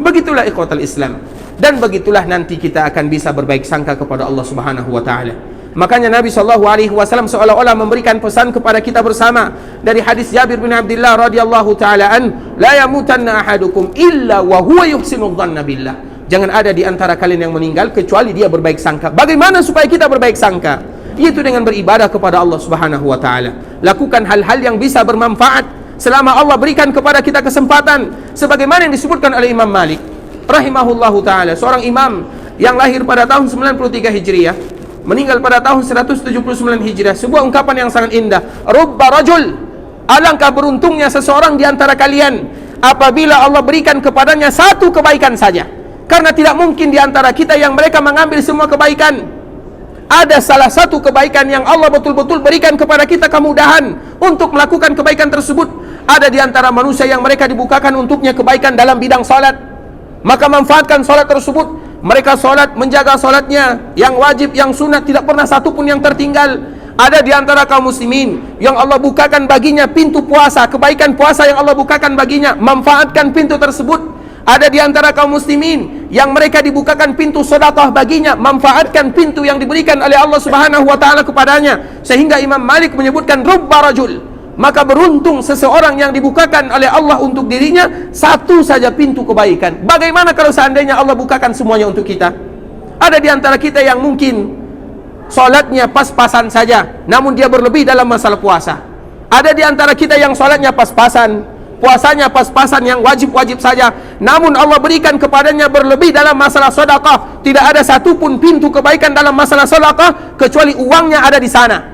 Begitulah ikhwatul Islam. Dan begitulah nanti kita akan bisa berbaik sangka kepada Allah Subhanahu wa taala. Makanya Nabi SAW seolah-olah memberikan pesan kepada kita bersama dari hadis Jabir bin Abdullah radhiyallahu taala an, la yamutanna ahadukum illa wa huwa yuhsinu dhanna billah. Jangan ada di antara kalian yang meninggal kecuali dia berbaik sangka. Bagaimana supaya kita berbaik sangka? Yaitu dengan beribadah kepada Allah Subhanahu wa taala. Lakukan hal-hal yang bisa bermanfaat selama Allah berikan kepada kita kesempatan. Sebagaimana yang disebutkan oleh Imam Malik rahimahullahu taala, seorang imam yang lahir pada tahun 93 Hijriah, meninggal pada tahun 179 Hijriah. Sebuah ungkapan yang sangat indah. Rubba rajul, alangkah beruntungnya seseorang di antara kalian apabila Allah berikan kepadanya satu kebaikan saja. Karena tidak mungkin di antara kita yang mereka mengambil semua kebaikan. Ada salah satu kebaikan yang Allah betul-betul berikan kepada kita kemudahan untuk melakukan kebaikan tersebut. Ada di antara manusia yang mereka dibukakan untuknya kebaikan dalam bidang salat, maka manfaatkan salat tersebut. Mereka salat, menjaga salatnya, yang wajib, yang sunat, tidak pernah satu pun yang tertinggal. Ada di antara kaum muslimin yang Allah bukakan baginya pintu puasa, kebaikan puasa yang Allah bukakan baginya, manfaatkan pintu tersebut. Ada di antara kaum muslimin yang mereka dibukakan pintu sedekah baginya, manfaatkan pintu yang diberikan oleh Allah Subhanahu wa taala kepadanya. Sehingga Imam Malik menyebutkan rubba rajul, maka beruntung seseorang yang dibukakan oleh Allah untuk dirinya satu saja pintu kebaikan. Bagaimana kalau seandainya Allah bukakan semuanya untuk kita? Ada di antara kita yang mungkin salatnya pas-pasan saja, namun dia berlebih dalam masalah puasa. Ada di antara kita yang salatnya pas-pasan, puasanya pas-pasan, yang wajib-wajib saja, namun Allah berikan kepadanya berlebih dalam masalah sedekah. Tidak ada satupun pintu kebaikan dalam masalah sedekah kecuali uangnya ada di sana.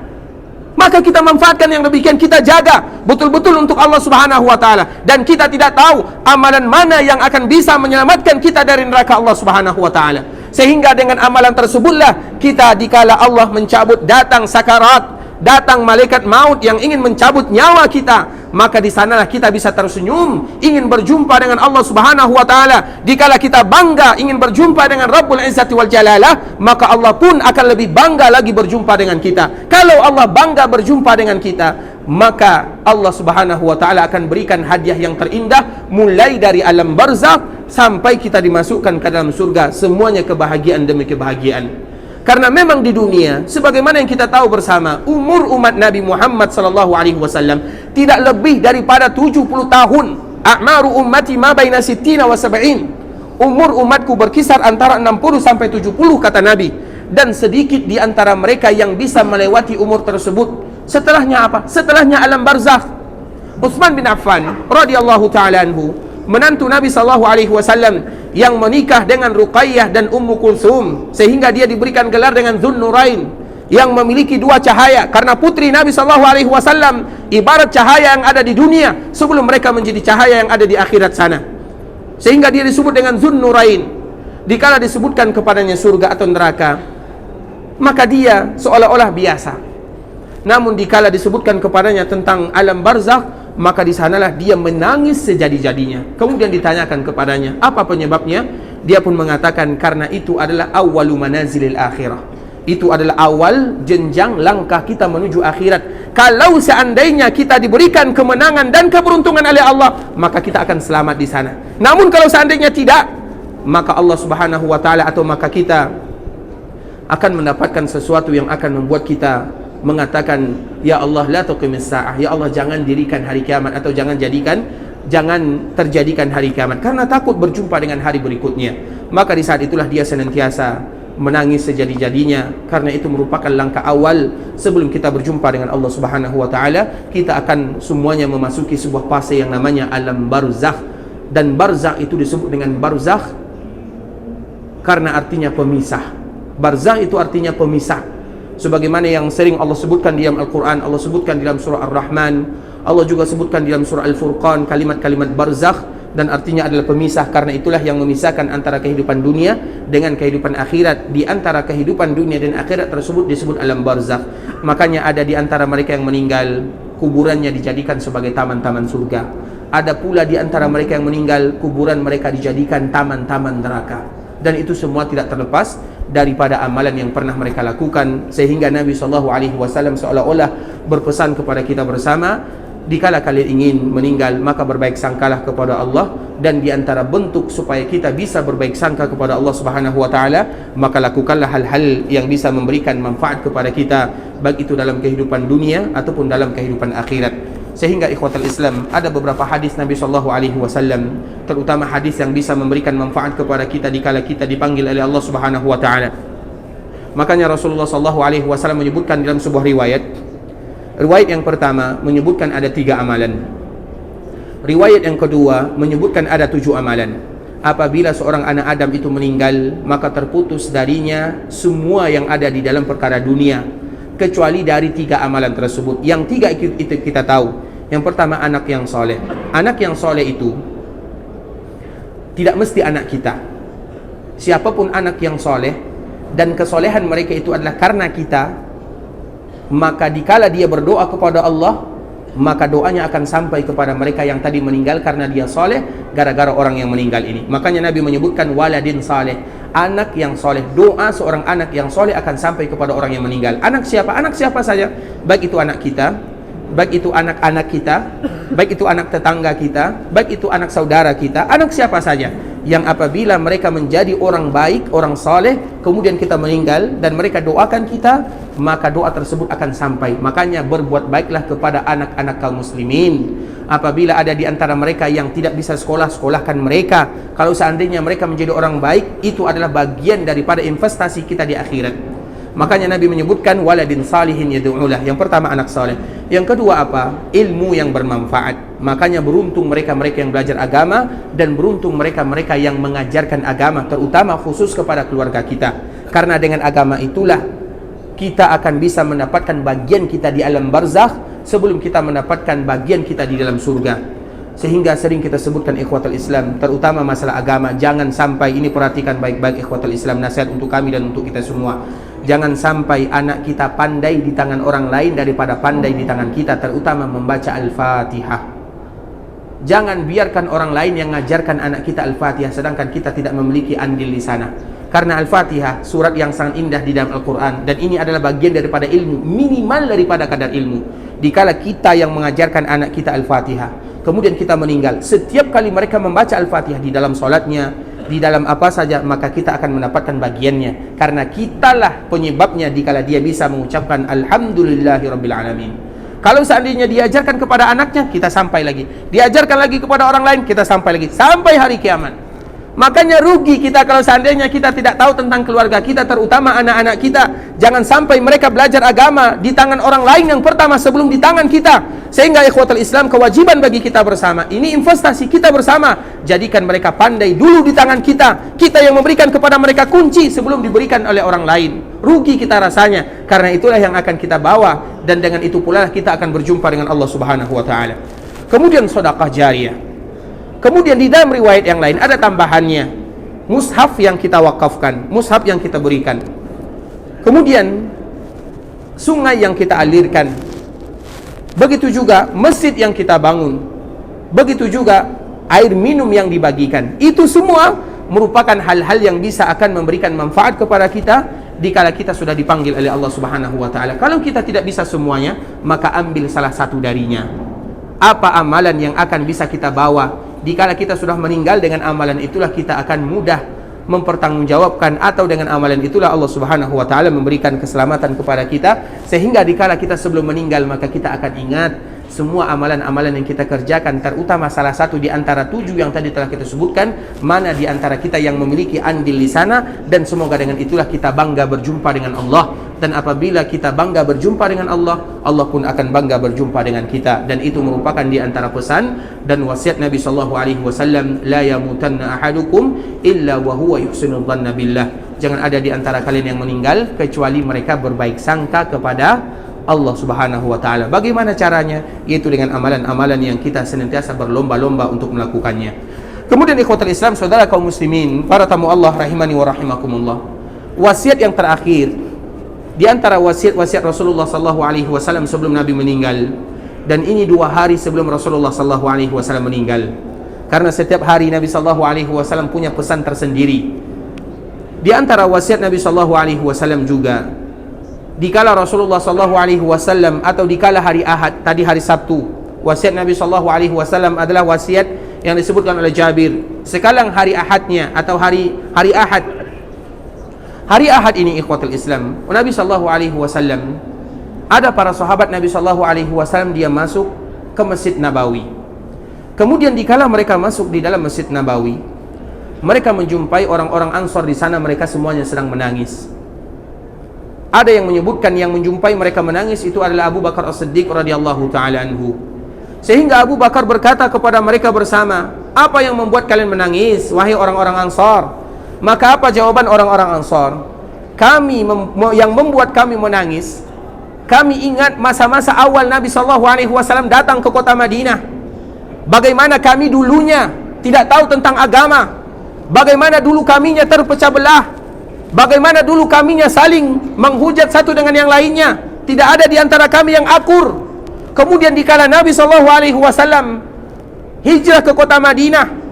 Maka kita manfaatkan yang demikian, kita jaga betul-betul untuk Allah Subhanahu wa taala. Dan kita tidak tahu amalan mana yang akan bisa menyelamatkan kita dari neraka Allah Subhanahu wa taala. Sehingga dengan amalan tersebutlah kita, dikala Allah mencabut, datang sakarat, datang malaikat maut yang ingin mencabut nyawa kita, maka di sanalah kita bisa tersenyum ingin berjumpa dengan Allah Subhanahu wa taala. Dikala kita bangga ingin berjumpa dengan Rabbul Izzati wal Jalalah, maka Allah pun akan lebih bangga lagi berjumpa dengan kita. Kalau Allah bangga berjumpa dengan kita, maka Allah Subhanahu wa taala akan berikan hadiah yang terindah, mulai dari alam barzakh sampai kita dimasukkan ke dalam surga. Semuanya kebahagiaan demi kebahagiaan. Karena memang di dunia, sebagaimana yang kita tahu bersama, umur umat Nabi Muhammad SAW tidak lebih daripada 70 tahun. A'maru ummati ma baina sittina wa sab'in. Umur umatku berkisar antara 60 sampai 70 kata Nabi. Dan sedikit di antara mereka yang bisa melewati umur tersebut. Setelahnya apa? Setelahnya alam barzakh. Utsman bin Affan radhiyallahu taala anhu, menantu Nabi SAW yang menikah dengan Ruqayyah dan Ummu Kulthum, sehingga dia diberikan gelar dengan Dzun Nurain, yang memiliki dua cahaya. Karena putri Nabi SAW ibarat cahaya yang ada di dunia sebelum mereka menjadi cahaya yang ada di akhirat sana, sehingga dia disebut dengan Dzun Nurain. Dikala disebutkan kepadanya surga atau neraka, maka dia seolah-olah biasa. Namun dikala disebutkan kepadanya tentang alam barzakh, maka di sanalah dia menangis sejadi-jadinya. Kemudian ditanyakan kepadanya, apa penyebabnya? Dia pun mengatakan, karena itu adalah awwalu manazilil akhirah. Itu adalah awal jenjang langkah kita menuju akhirat. Kalau seandainya kita diberikan kemenangan dan keberuntungan oleh Allah, maka kita akan selamat di sana. Namun kalau seandainya tidak, maka Allah Subhanahu wa taala atau maka kita akan mendapatkan sesuatu yang akan membuat kita mengatakan, ya Allah la tuqimis sa'ah, ya Allah jangan dirikan hari kiamat, atau jangan terjadikan hari kiamat, karena takut berjumpa dengan hari berikutnya. Maka di saat itulah dia senantiasa menangis sejadi-jadinya, karena itu merupakan langkah awal sebelum kita berjumpa dengan Allah Subhanahu wa taala. Kita akan semuanya memasuki sebuah fase yang namanya alam barzakh, dan barzakh itu disebut dengan barzakh karena artinya pemisah. Barzakh itu artinya pemisah, sebagaimana yang sering Allah sebutkan di dalam Al-Quran. Allah sebutkan di dalam surah Ar-Rahman, Allah juga sebutkan di dalam surah Al-Furqan kalimat-kalimat barzakh, dan artinya adalah pemisah. Karena itulah yang memisahkan antara kehidupan dunia dengan kehidupan akhirat. Di antara kehidupan dunia dan akhirat tersebut disebut alam barzakh. Makanya ada di antara mereka yang meninggal, kuburannya dijadikan sebagai taman-taman surga. Ada pula di antara mereka yang meninggal, kuburan mereka dijadikan taman-taman neraka. Dan itu semua tidak terlepas daripada amalan yang pernah mereka lakukan. Sehingga Nabi SAW seolah-olah berpesan kepada kita bersama, dikala kalian ingin meninggal, maka berbaik sangkalah kepada Allah. Dan di antara bentuk supaya kita bisa berbaik sangka kepada Allah Subhanahu wa taala, maka lakukanlah hal-hal yang bisa memberikan manfaat kepada kita, baik itu dalam kehidupan dunia ataupun dalam kehidupan akhirat. Sehingga ikhwatal Islam, ada beberapa hadis Nabi SAW, terutama hadis yang bisa memberikan manfaat kepada kita dikala kita dipanggil oleh Allah Subhanahu wa taala. Makanya Rasulullah SAW menyebutkan dalam sebuah riwayat yang pertama menyebutkan ada 3 amalan. Riwayat yang kedua menyebutkan ada 7 amalan. Apabila seorang anak Adam itu meninggal, maka terputus darinya semua yang ada di dalam perkara dunia, kecuali dari 3 amalan tersebut. Yang 3 itu kita tahu. Yang pertama, anak yang soleh. Anak yang soleh itu tidak mesti anak kita. Siapapun anak yang soleh dan kesolehan mereka itu adalah karena kita, maka dikala dia berdoa kepada Allah, maka doanya akan sampai kepada mereka yang tadi meninggal karena dia soleh gara-gara orang yang meninggal ini. Makanya Nabi menyebutkan waladin saleh, anak yang soleh. Doa seorang anak yang soleh akan sampai kepada orang yang meninggal. Anak siapa? Anak siapa saja, baik itu anak kita, baik itu anak-anak kita, baik itu anak tetangga kita, baik itu anak saudara kita, anak siapa saja yang apabila mereka menjadi orang baik, orang soleh, kemudian kita meninggal dan mereka doakan kita, maka doa tersebut akan sampai. Makanya berbuat baiklah kepada anak-anak kaum muslimin. Apabila ada di antara mereka yang tidak bisa sekolah, sekolahkan mereka. Kalau seandainya mereka menjadi orang baik, itu adalah bagian daripada investasi kita di akhirat. Makanya Nabi menyebutkan waladin salihin yad'ulah. Yang pertama anak saleh. Yang kedua apa? Ilmu yang bermanfaat. Makanya beruntung mereka-mereka yang belajar agama, dan beruntung mereka-mereka yang mengajarkan agama, terutama khusus kepada keluarga kita. Karena dengan agama itulah kita akan bisa mendapatkan bagian kita di alam barzakh sebelum kita mendapatkan bagian kita di dalam surga. Sehingga sering kita sebutkan ikhwatul Islam, terutama masalah agama, jangan sampai, ini perhatikan baik-baik ikhwatul Islam, nasihat untuk kami dan untuk kita semua. Jangan sampai anak kita pandai di tangan orang lain daripada pandai di tangan kita, terutama membaca Al-Fatihah. Jangan biarkan orang lain yang mengajarkan anak kita Al-Fatihah sedangkan kita tidak memiliki andil di sana. Karena Al-Fatihah surat yang sangat indah di dalam Al-Quran, dan ini adalah bagian daripada ilmu, minimal daripada kadar ilmu. Dikala kita yang mengajarkan anak kita Al-Fatihah, kemudian kita meninggal, setiap kali mereka membaca Al-Fatihah di dalam solatnya, di dalam apa saja, maka kita akan mendapatkan bagiannya. Karena kitalah penyebabnya dikala dia bisa mengucapkan Alhamdulillahirabbil alamin. Kalau seandainya diajarkan kepada anaknya, kita sampai lagi. Diajarkan lagi kepada orang lain, kita sampai lagi. Sampai hari kiamat. Makanya rugi kita kalau seandainya kita tidak tahu tentang keluarga kita, terutama anak-anak kita. Jangan sampai mereka belajar agama di tangan orang lain yang pertama sebelum di tangan kita. Sehingga ikhwatul Islam, kewajiban bagi kita bersama, ini investasi kita bersama. Jadikan mereka pandai dulu di tangan kita. Kita yang memberikan kepada mereka kunci sebelum diberikan oleh orang lain. Rugi kita rasanya. Karena itulah yang akan kita bawa, dan dengan itu pula kita akan berjumpa dengan Allah Subhanahu wa taala. Kemudian sedekah jariyah. Kemudian di dalam riwayat yang lain ada tambahannya, mushaf yang kita wakafkan, mushaf yang kita berikan. Kemudian sungai yang kita alirkan. begitu juga masjid yang kita bangun, begitu juga air minum yang dibagikan. Itu semua merupakan hal-hal yang bisa akan memberikan manfaat kepada kita dikala kita sudah dipanggil oleh Allah Subhanahu wa taala. Kalau kita tidak bisa semuanya, maka ambil salah satu darinya. Apa amalan yang akan bisa kita bawa dikala kita sudah meninggal? Dengan amalan itulah kita akan mudah mempertanggungjawabkan, atau dengan amalan itulah Allah Subhanahu wa taala memberikan keselamatan kepada kita, sehingga dikala kita sebelum meninggal maka kita akan ingat semua amalan-amalan yang kita kerjakan, terutama salah satu di antara 7 yang tadi telah kita sebutkan, mana di antara kita yang memiliki andil di sana, dan semoga dengan itulah kita bangga berjumpa dengan Allah. Dan apabila kita bangga berjumpa dengan Allah, Allah pun akan bangga berjumpa dengan kita. Dan itu merupakan di antara pesan dan wasiat Nabi sallallahu alaihi wasallam, la yamutanna ahadukum illa wa huwa yuhsinu dhanna billah. Jangan ada di antara kalian yang meninggal kecuali mereka berbaik sangka kepada Allah Subhanahu wa taala. Bagaimana caranya? Yaitu dengan amalan-amalan yang kita senantiasa berlomba-lomba untuk melakukannya. Kemudian ikhwatul Islam, saudara kaum muslimin, para tamu Allah rahimani wa rahimakumullah. Wasiat yang terakhir di antara wasiat-wasiat Rasulullah sallallahu alaihi wasallam sebelum Nabi meninggal, dan ini 2 hari sebelum Rasulullah sallallahu alaihi wasallam meninggal. Karena setiap hari Nabi sallallahu alaihi wasallam punya pesan tersendiri. Di antara wasiat Nabi sallallahu alaihi wasallam juga, dikala Rasulullah sallallahu alaihi wasallam atau dikala hari Ahad, tadi hari Sabtu, wasiat Nabi sallallahu alaihi wasallam adalah wasiat yang disebutkan oleh Jabir. Sekarang hari Ahadnya atau hari Ahad. Hari Ahad ini ikhwatul Islam, Nabi sallallahu alaihi wasallam, ada para sahabat Nabi sallallahu alaihi wasallam, dia masuk ke Masjid Nabawi. Kemudian dikala mereka masuk di dalam Masjid Nabawi, mereka menjumpai orang-orang Ansar di sana, mereka semuanya sedang menangis. Ada yang menyebutkan yang menjumpai mereka menangis itu adalah Abu Bakar As-Siddiq radhiyallahu taala anhu. Sehingga Abu Bakar berkata kepada mereka bersama, "Apa yang membuat kalian menangis, wahai orang-orang Ansar?" Maka apa jawaban orang-orang Ansar? Yang membuat kami menangis, kami ingat masa-masa awal Nabi sallallahu alaihi wasallam datang ke kota Madinah. Bagaimana kami dulunya tidak tahu tentang agama, bagaimana dulu kaminya terpecah belah, bagaimana dulu kaminya saling menghujat satu dengan yang lainnya, tidak ada di antara kami yang akur. Kemudian dikala Nabi sallallahu alaihi wasallam hijrah ke kota Madinah,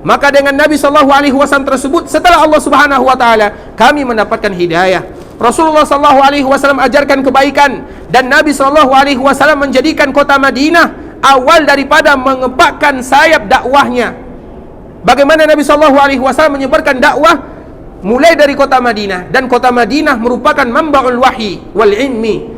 maka dengan Nabi sallallahu alaihi wasallam tersebut, setelah Allah Subhanahu wa taala, kami mendapatkan hidayah. Rasulullah sallallahu alaihi wasallam ajarkan kebaikan, dan Nabi sallallahu alaihi wasallam menjadikan kota Madinah awal daripada mengebakkan sayap dakwahnya. Bagaimana Nabi sallallahu alaihi wasallam menyebarkan dakwah mulai dari kota Madinah, dan kota Madinah merupakan manba'ul wahyi wal ilmi,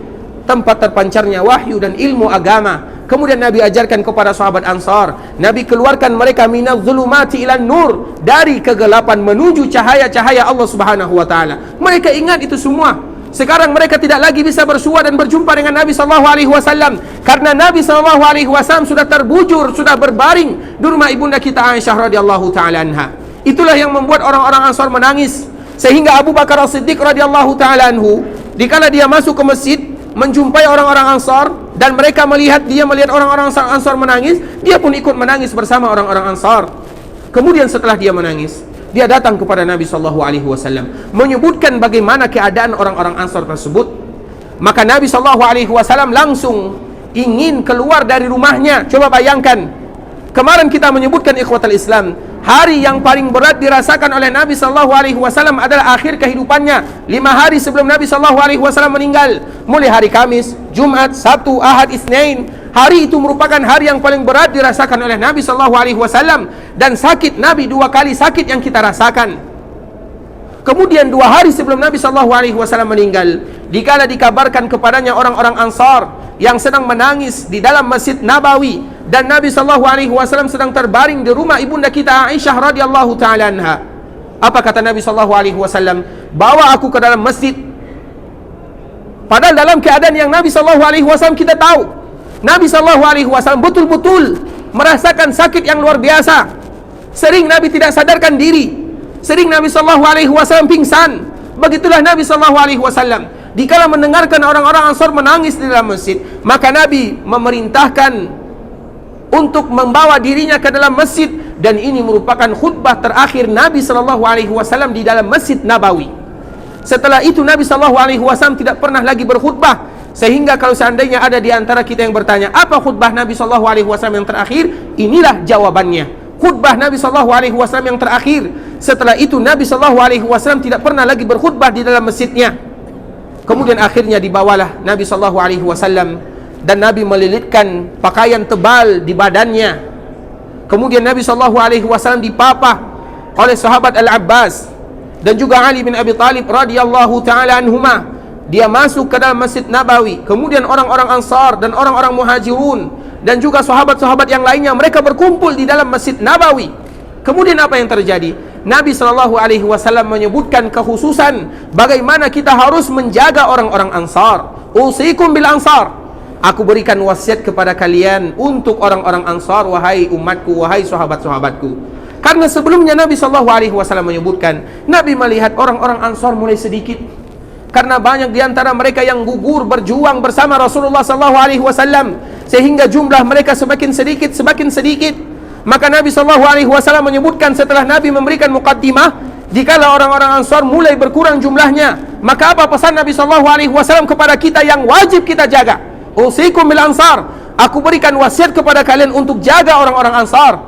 tempat terpancarnya wahyu dan ilmu agama. Kemudian Nabi ajarkan kepada sahabat Ansar, Nabi keluarkan mereka minadh dhulumati ilan nur, dari kegelapan menuju cahaya-cahaya Allah Subhanahu wa taala. Mereka ingat itu semua. Sekarang mereka tidak lagi bisa bersua dan berjumpa dengan Nabi sallallahu alaihi wasallam, karena Nabi sallallahu alaihi wasallam sudah terbujur, sudah berbaring di rumah ibunda kita Aisyah radhiyallahu taala anha. Itulah yang membuat orang-orang Ansar menangis, sehingga Abu Bakar As-Siddiq radhiyallahu taala anhu, dikala dia masuk ke masjid menjumpai orang-orang Ansar, dan mereka melihat orang-orang Ansar menangis, dia pun ikut menangis bersama orang-orang Ansar. Kemudian setelah dia menangis, dia datang kepada Nabi sallallahu alaihi wasallam menyebutkan bagaimana keadaan orang-orang Ansar tersebut. Maka Nabi sallallahu alaihi wasallam langsung ingin keluar dari rumahnya. Coba bayangkan, kemarin kita menyebutkan ikhwatul Islam, hari yang paling berat dirasakan oleh Nabi sallallahu alaihi wasallam adalah akhir kehidupannya, 5 hari sebelum Nabi sallallahu alaihi wasallam meninggal. Mulai hari Kamis, Jumat, Sabtu, Ahad, Isnin, hari itu merupakan hari yang paling berat dirasakan oleh Nabi sallallahu alaihi wasallam, dan sakit Nabi 2 kali sakit yang kita rasakan. Kemudian 2 hari sebelum Nabi sallallahu alaihi wasallam meninggal, dikala dikabarkan kepadanya orang-orang Ansar yang sedang menangis di dalam Masjid Nabawi, dan Nabi sallallahu alaihi wasallam sedang terbaring di rumah ibunda kita Aisyah radhiyallahu taala anha. Apa kata Nabi sallallahu alaihi wasallam? Bawa aku ke dalam masjid. Padahal dalam keadaan yang Nabi sallallahu alaihi wasallam kita tahu, Nabi sallallahu alaihi wasallam betul-betul merasakan sakit yang luar biasa. Sering Nabi tidak sadarkan diri, sering Nabi sallallahu alaihi wasallam pingsan. Begitulah Nabi sallallahu alaihi wasallam dikala mendengarkan orang-orang Ansar menangis di dalam masjid, maka Nabi memerintahkan untuk membawa dirinya ke dalam masjid, dan ini merupakan khutbah terakhir Nabi sallallahu alaihi wasallam di dalam Masjid Nabawi. Setelah itu Nabi sallallahu alaihi wasallam tidak pernah lagi berkhutbah Sehingga kalau seandainya ada di antara kita yang bertanya, apa khutbah Nabi SAW yang terakhir? Inilah jawabannya. Khutbah Nabi SAW yang terakhir. Setelah itu Nabi SAW tidak pernah lagi berkhutbah di dalam masjidnya. Kemudian akhirnya dibawalah Nabi SAW, dan Nabi melilitkan pakaian tebal di badannya. Kemudian Nabi SAW dipapah oleh sahabat Al-Abbas dan juga Ali bin Abi Talib radhiyallahu ta'ala anhuma. Dia masuk ke dalam Masjid Nabawi. Kemudian orang-orang Ansar dan orang-orang Muhajirun dan juga sahabat-sahabat yang lainnya, mereka berkumpul di dalam Masjid Nabawi. Kemudian apa yang terjadi? Nabi SAW menyebutkan kekhususan bagaimana kita harus menjaga orang-orang Ansar. Usikum bil Ansar. Aku berikan wasiat kepada kalian untuk orang-orang Ansar, wahai umatku, wahai sahabat-sahabatku. Karena sebelumnya Nabi SAW menyebutkan, Nabi melihat orang-orang Ansar mulai sedikit, karena banyak di antara mereka yang gugur berjuang bersama Rasulullah SAW, sehingga jumlah mereka semakin sedikit. Maka Nabi SAW menyebutkan setelah Nabi memberikan muqaddimah, jikalau orang-orang Ansar mulai berkurang jumlahnya, maka apa pesan Nabi SAW kepada kita yang wajib kita jaga? Usikum bil Ansar. Aku berikan wasiat kepada kalian untuk jaga orang-orang Ansar.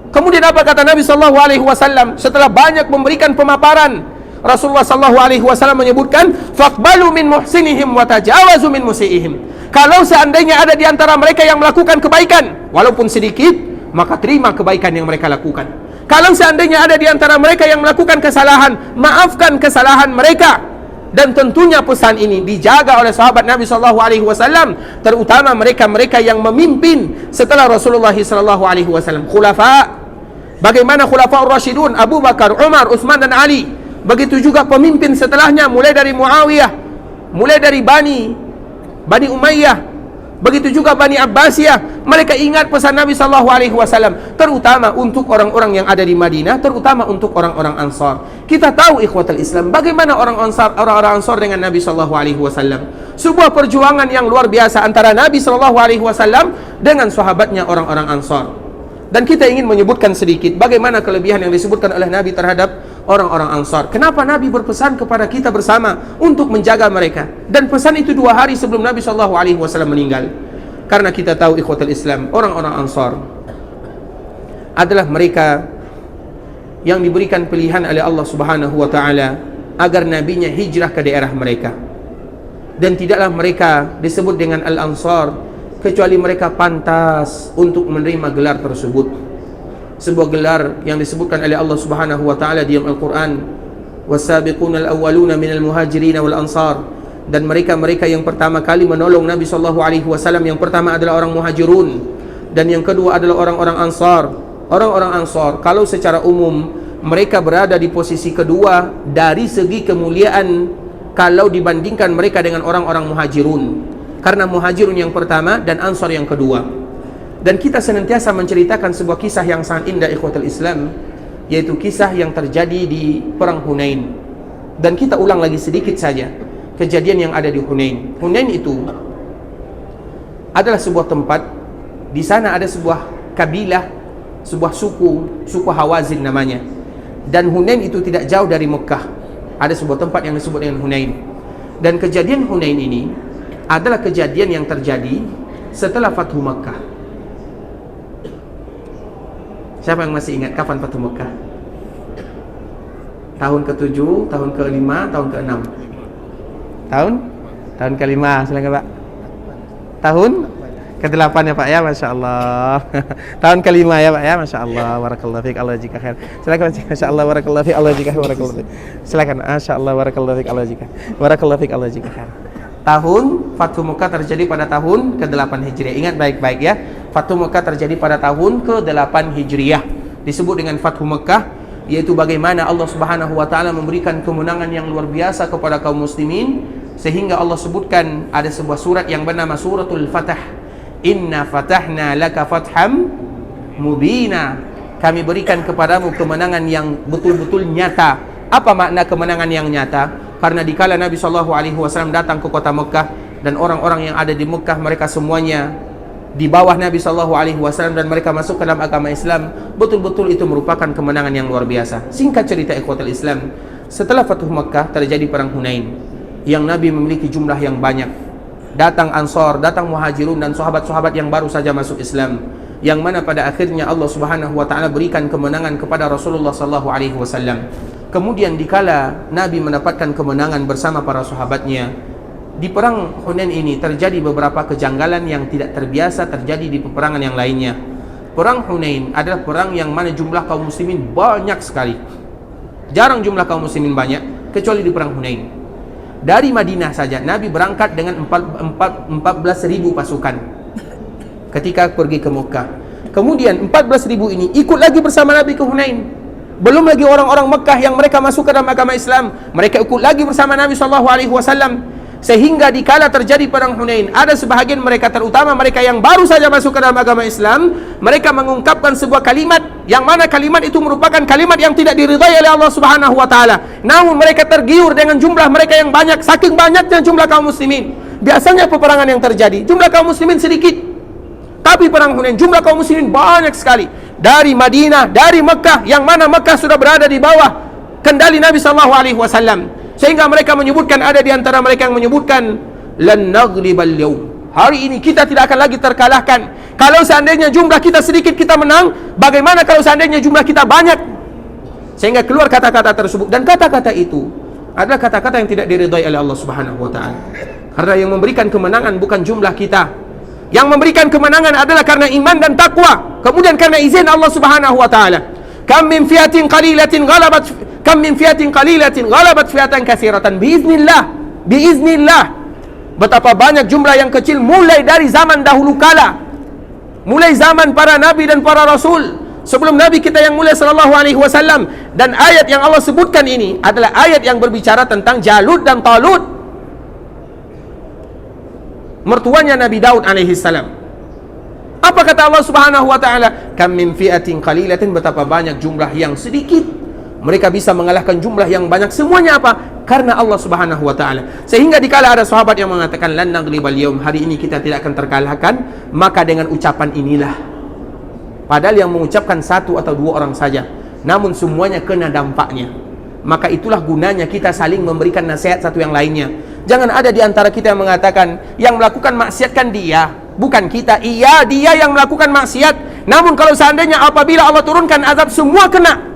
Kemudian apa kata Nabi SAW setelah banyak memberikan pemaparan? Rasulullah SAW menyebutkan, faqbalu min muhsinihim wa tajawazu min musiihim. Kalau seandainya ada di antara mereka yang melakukan kebaikan walaupun sedikit, maka terima kebaikan yang mereka lakukan. Kalau seandainya ada di antara mereka yang melakukan kesalahan, maafkan kesalahan mereka. Dan tentunya pesan ini dijaga oleh sahabat Nabi SAW, terutama mereka-mereka yang memimpin setelah Rasulullah SAW. Khulafa, bagaimana Khulafaur Rasyidun, Abu Bakar, Umar, Utsman dan Ali. Begitu juga pemimpin setelahnya, mulai dari Muawiyah, mulai dari Bani Umayyah, begitu juga Bani Abbasiyah. Mereka ingat pesan Nabi SAW, terutama untuk orang-orang yang ada di Madinah, terutama untuk orang-orang Ansar. Kita tahu ikhwatul Islam, bagaimana orang-orang Ansar dengan Nabi SAW. Sebuah perjuangan yang luar biasa antara Nabi SAW dengan sahabatnya orang-orang Ansar. Dan kita ingin menyebutkan sedikit bagaimana kelebihan yang disebutkan oleh Nabi terhadap orang-orang Ansar. Kenapa Nabi berpesan kepada kita bersama untuk menjaga mereka? Dan pesan itu 2 hari sebelum Nabi SAW meninggal. Karena kita tahu ikhwatul Islam, orang-orang Ansar adalah mereka yang diberikan pilihan oleh Allah Subhanahu wa taala agar nabinya hijrah ke daerah mereka. Dan tidaklah mereka disebut dengan Al-Ansar kecuali mereka pantas untuk menerima gelar tersebut. Sebuah gelar yang disebutkan oleh Allah Subhanahu wa taala di Al-Qur'an, was-sabiqunal awwaluna minal muhajirin wal ansar. Dan mereka-mereka yang pertama kali menolong Nabi sallallahu alaihi wasallam, yang pertama adalah orang Muhajirun dan yang kedua adalah orang-orang Ansar. Orang-orang Ansar kalau secara umum mereka berada di posisi kedua dari segi kemuliaan kalau dibandingkan mereka dengan orang-orang Muhajirun. Karena Muhajirun yang pertama dan Ansar yang kedua. Dan kita senantiasa menceritakan sebuah kisah yang sangat indah ikhwatul Islam, yaitu kisah yang terjadi di perang Hunain. Dan kita ulang lagi sedikit saja kejadian yang ada di Hunain. Hunain itu adalah sebuah tempat, di sana ada sebuah kabilah, sebuah suku Hawazin namanya. Dan Hunain itu tidak jauh dari Mekah. Ada sebuah tempat yang disebut dengan Hunain. Dan kejadian Hunain ini adalah kejadian yang terjadi setelah Fathu Mekah. Siapa yang masih ingat kapan Fathu Mekah? Tahun ke-7, tahun ke-5, tahun ke-6? Tahun ke-5, silakan Pak. Tahun ke-8 ya Pak ya, Masya Allah. Tahun ke-5 ya Pak ya, Masya Allah. Barakallahu fiik, Allah jika khair. Silakan Masya Allah, barakallahu fiik, Allah jika barakallahu fiik. Silakan, Masya Allah, barakallahu fiik, Allah jika. Barakallahu fiik, Allah jika khair. Tahun Fathu Mekah terjadi pada tahun ke-8 Hijriah. Ingat baik-baik ya. Fathu Mekah terjadi pada tahun ke-8 Hijriah. Disebut dengan Fathu Mekah, yaitu bagaimana Allah Subhanahu wa taala memberikan kemenangan yang luar biasa kepada kaum muslimin, sehingga Allah sebutkan ada sebuah surat yang bernama Suratul Fatah. Inna fatahna laka fatham mubina. Kami berikan kepadamu kemenangan yang betul-betul nyata. Apa makna kemenangan yang nyata? Karena dikala Nabi SAW datang ke kota Mekah, dan orang-orang yang ada di Mekah mereka semuanya di bawah Nabi SAW, dan mereka masuk ke dalam agama Islam, betul-betul itu merupakan kemenangan yang luar biasa. Singkat cerita ikhwatul Islam, setelah Fathu Mekah terjadi perang Hunain yang Nabi memiliki jumlah yang banyak, datang Ansar, datang Muhajirun dan sahabat-sahabat yang baru saja masuk Islam, yang mana pada akhirnya Allah Subhanahu wa taala berikan kemenangan kepada Rasulullah sallallahu alaihi wasallam. Kemudian dikala Nabi mendapatkan kemenangan bersama para sahabatnya, di perang Hunain ini terjadi beberapa kejanggalan yang tidak terbiasa terjadi di peperangan yang lainnya. Perang Hunain adalah perang yang mana jumlah kaum muslimin banyak sekali. Jarang jumlah kaum muslimin banyak kecuali di perang Hunain. Dari Madinah saja Nabi berangkat dengan 14.000 pasukan ketika pergi ke Mekah. Kemudian 14.000 ini ikut lagi bersama Nabi ke Hunain. Belum lagi orang-orang Mekah yang mereka masuk ke dalam agama Islam, mereka ikut lagi bersama Nabi SAW. Sehingga dikala terjadi perang Hunain, ada sebahagian mereka, terutama mereka yang baru saja masuk ke dalam agama Islam, mereka mengungkapkan sebuah kalimat yang mana kalimat itu merupakan kalimat yang tidak diridhai oleh Allah Subhanahu wa taala. Namun mereka tergiur dengan jumlah mereka yang banyak, saking banyaknya jumlah kaum muslimin. Biasanya peperangan yang terjadi jumlah kaum muslimin sedikit, tapi perang Hunain jumlah kaum muslimin banyak sekali. Dari Madinah, dari Mekah, yang mana Mekah sudah berada di bawah kendali Nabi SAW. Sehingga mereka menyebutkan, ada di antara mereka yang menyebutkan, lan naghlibal yaum, hari ini kita tidak akan lagi terkalahkan. Kalau seandainya jumlah kita sedikit kita menang, bagaimana kalau seandainya jumlah kita banyak? Sehingga keluar kata-kata tersebut, dan kata-kata itu adalah kata-kata yang tidak diridhai oleh Allah Subhanahu wa taala. Karena yang memberikan kemenangan bukan jumlah kita. Yang memberikan kemenangan adalah karena iman dan takwa, kemudian karena izin Allah Subhanahu wa taala. Kam min fiatin qalilatin ghalabat fiatan katsiratan biiznillah. Betapa banyak jumlah yang kecil mulai dari zaman dahulu kala, mulai zaman para nabi dan para rasul sebelum nabi kita yang mulia sallallahu alaihi wasallam. Dan ayat yang Allah sebutkan ini adalah ayat yang berbicara tentang Jalut dan Talut, mertuanya Nabi Daud alaihi salam. Apa kata Allah Subhanahu wa taala? Kam min fi'atin qalilatin, betapa banyak jumlah yang sedikit mereka bisa mengalahkan jumlah yang banyak. Semuanya apa? Karena Allah Subhanahu wa taala. Sehingga dikala ada sahabat yang mengatakan lan naghlibal yaum, hari ini kita tidak akan terkalahkan, maka dengan ucapan inilah, padahal yang mengucapkan satu atau dua orang saja, namun semuanya kena dampaknya. Maka itulah gunanya kita saling memberikan nasihat satu yang lainnya. Jangan ada di antara kita yang mengatakan yang melakukan maksiat kan dia, bukan kita. Iya, dia yang melakukan maksiat, namun kalau seandainya apabila Allah turunkan azab, semua kena.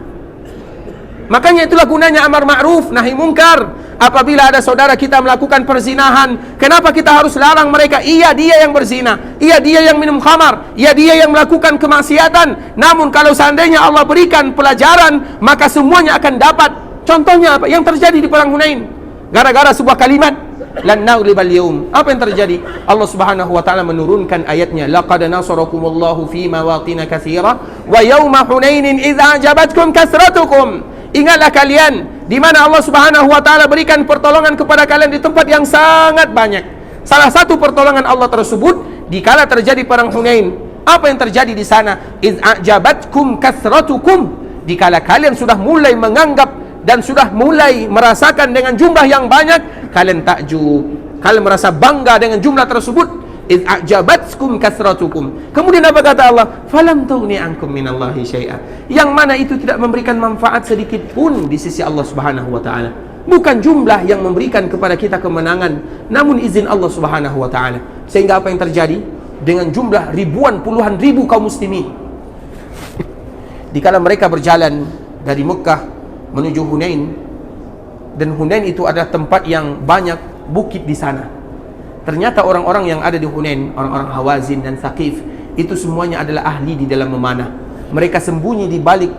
Makanya itulah gunanya amar ma'ruf nahi mungkar. Apabila ada saudara kita melakukan perzinahan, kenapa kita harus larang mereka? Iya, dia yang berzina, iya, dia yang minum khamar, iya, dia yang melakukan kemaksiatan. Namun kalau seandainya Allah berikan pelajaran, maka semuanya akan dapat. Contohnya apa yang terjadi di perang Hunain? Gara-gara sebuah kalimat, lan naghlibal yaum. Apa yang terjadi? Allah Subhanahu wa taala menurunkan ayatnya, laqad nasarakumullahu fi mawatin katsira wa yauma hunainin idza ajabatkum kasratukum. Ingatlah kalian di mana Allah Subhanahu wa taala berikan pertolongan kepada kalian di tempat yang sangat banyak. Salah satu pertolongan Allah tersebut dikala terjadi perang Hunain. Apa yang terjadi di sana? Iz a'jabatkum kasratukum, dikala kalian sudah mulai menganggap dan sudah mulai merasakan dengan jumlah yang banyak, kalian takjub, kalian merasa bangga dengan jumlah tersebut. Iz a'jabatkum kasratukum. Kemudian apa kata Allah? Falam tughni ankum minallahi syai'a. Yang mana itu tidak memberikan manfaat sedikit pun di sisi Allah Subhanahu wa taala. Bukan jumlah yang memberikan kepada kita kemenangan, namun izin Allah Subhanahu wa taala. Sehingga apa yang terjadi? Dengan jumlah ribuan, puluhan ribu kaum muslimin, dikala mereka berjalan dari Mekah menuju Hunain, dan Hunain itu adalah tempat yang banyak bukit di sana. Ternyata orang-orang yang ada di Hunain, orang-orang Hawazin dan Thaqif, itu semuanya adalah ahli di dalam memanah. Mereka sembunyi di balik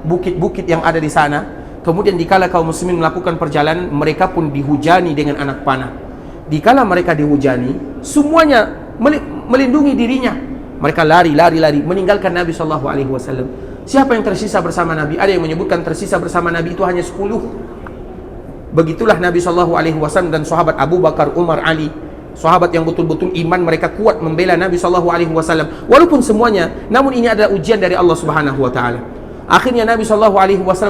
bukit-bukit yang ada di sana. Kemudian dikala kaum muslimin melakukan perjalanan, mereka pun dihujani dengan anak panah. Dikala mereka dihujani, semuanya melindungi dirinya. Mereka lari, meninggalkan Nabi SAW. Siapa yang tersisa bersama Nabi? Ada yang menyebutkan tersisa bersama Nabi itu hanya 10. Begitulah Nabi SAW dan sahabat Abu Bakar, Umar, Ali, sahabat yang betul-betul iman mereka kuat membela Nabi SAW. Walaupun semuanya, namun ini adalah ujian dari Allah Subhanahu wa taala. Akhirnya Nabi SAW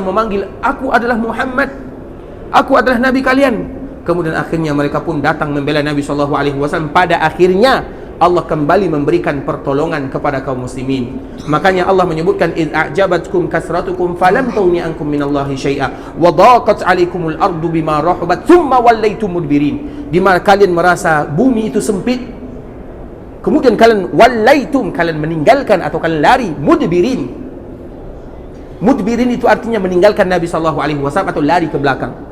memanggil, aku adalah Muhammad, aku adalah Nabi kalian. Kemudian akhirnya mereka pun datang membela Nabi SAW. Pada akhirnya Allah kembali memberikan pertolongan kepada kaum muslimin. Makanya Allah menyebutkan id a'jabatkum kasratukum falam tughni ankum minallahi syai'a wa daqat 'alaikumul ardu bima rahabat thumma wallaytum mudbirin. Di mana kalian merasa bumi itu sempit, kemudian kalian meninggalkan atau kalian lari, mudbirin. Mudbirin itu artinya meninggalkan Nabi sallallahu alaihi wasallam atau lari ke belakang.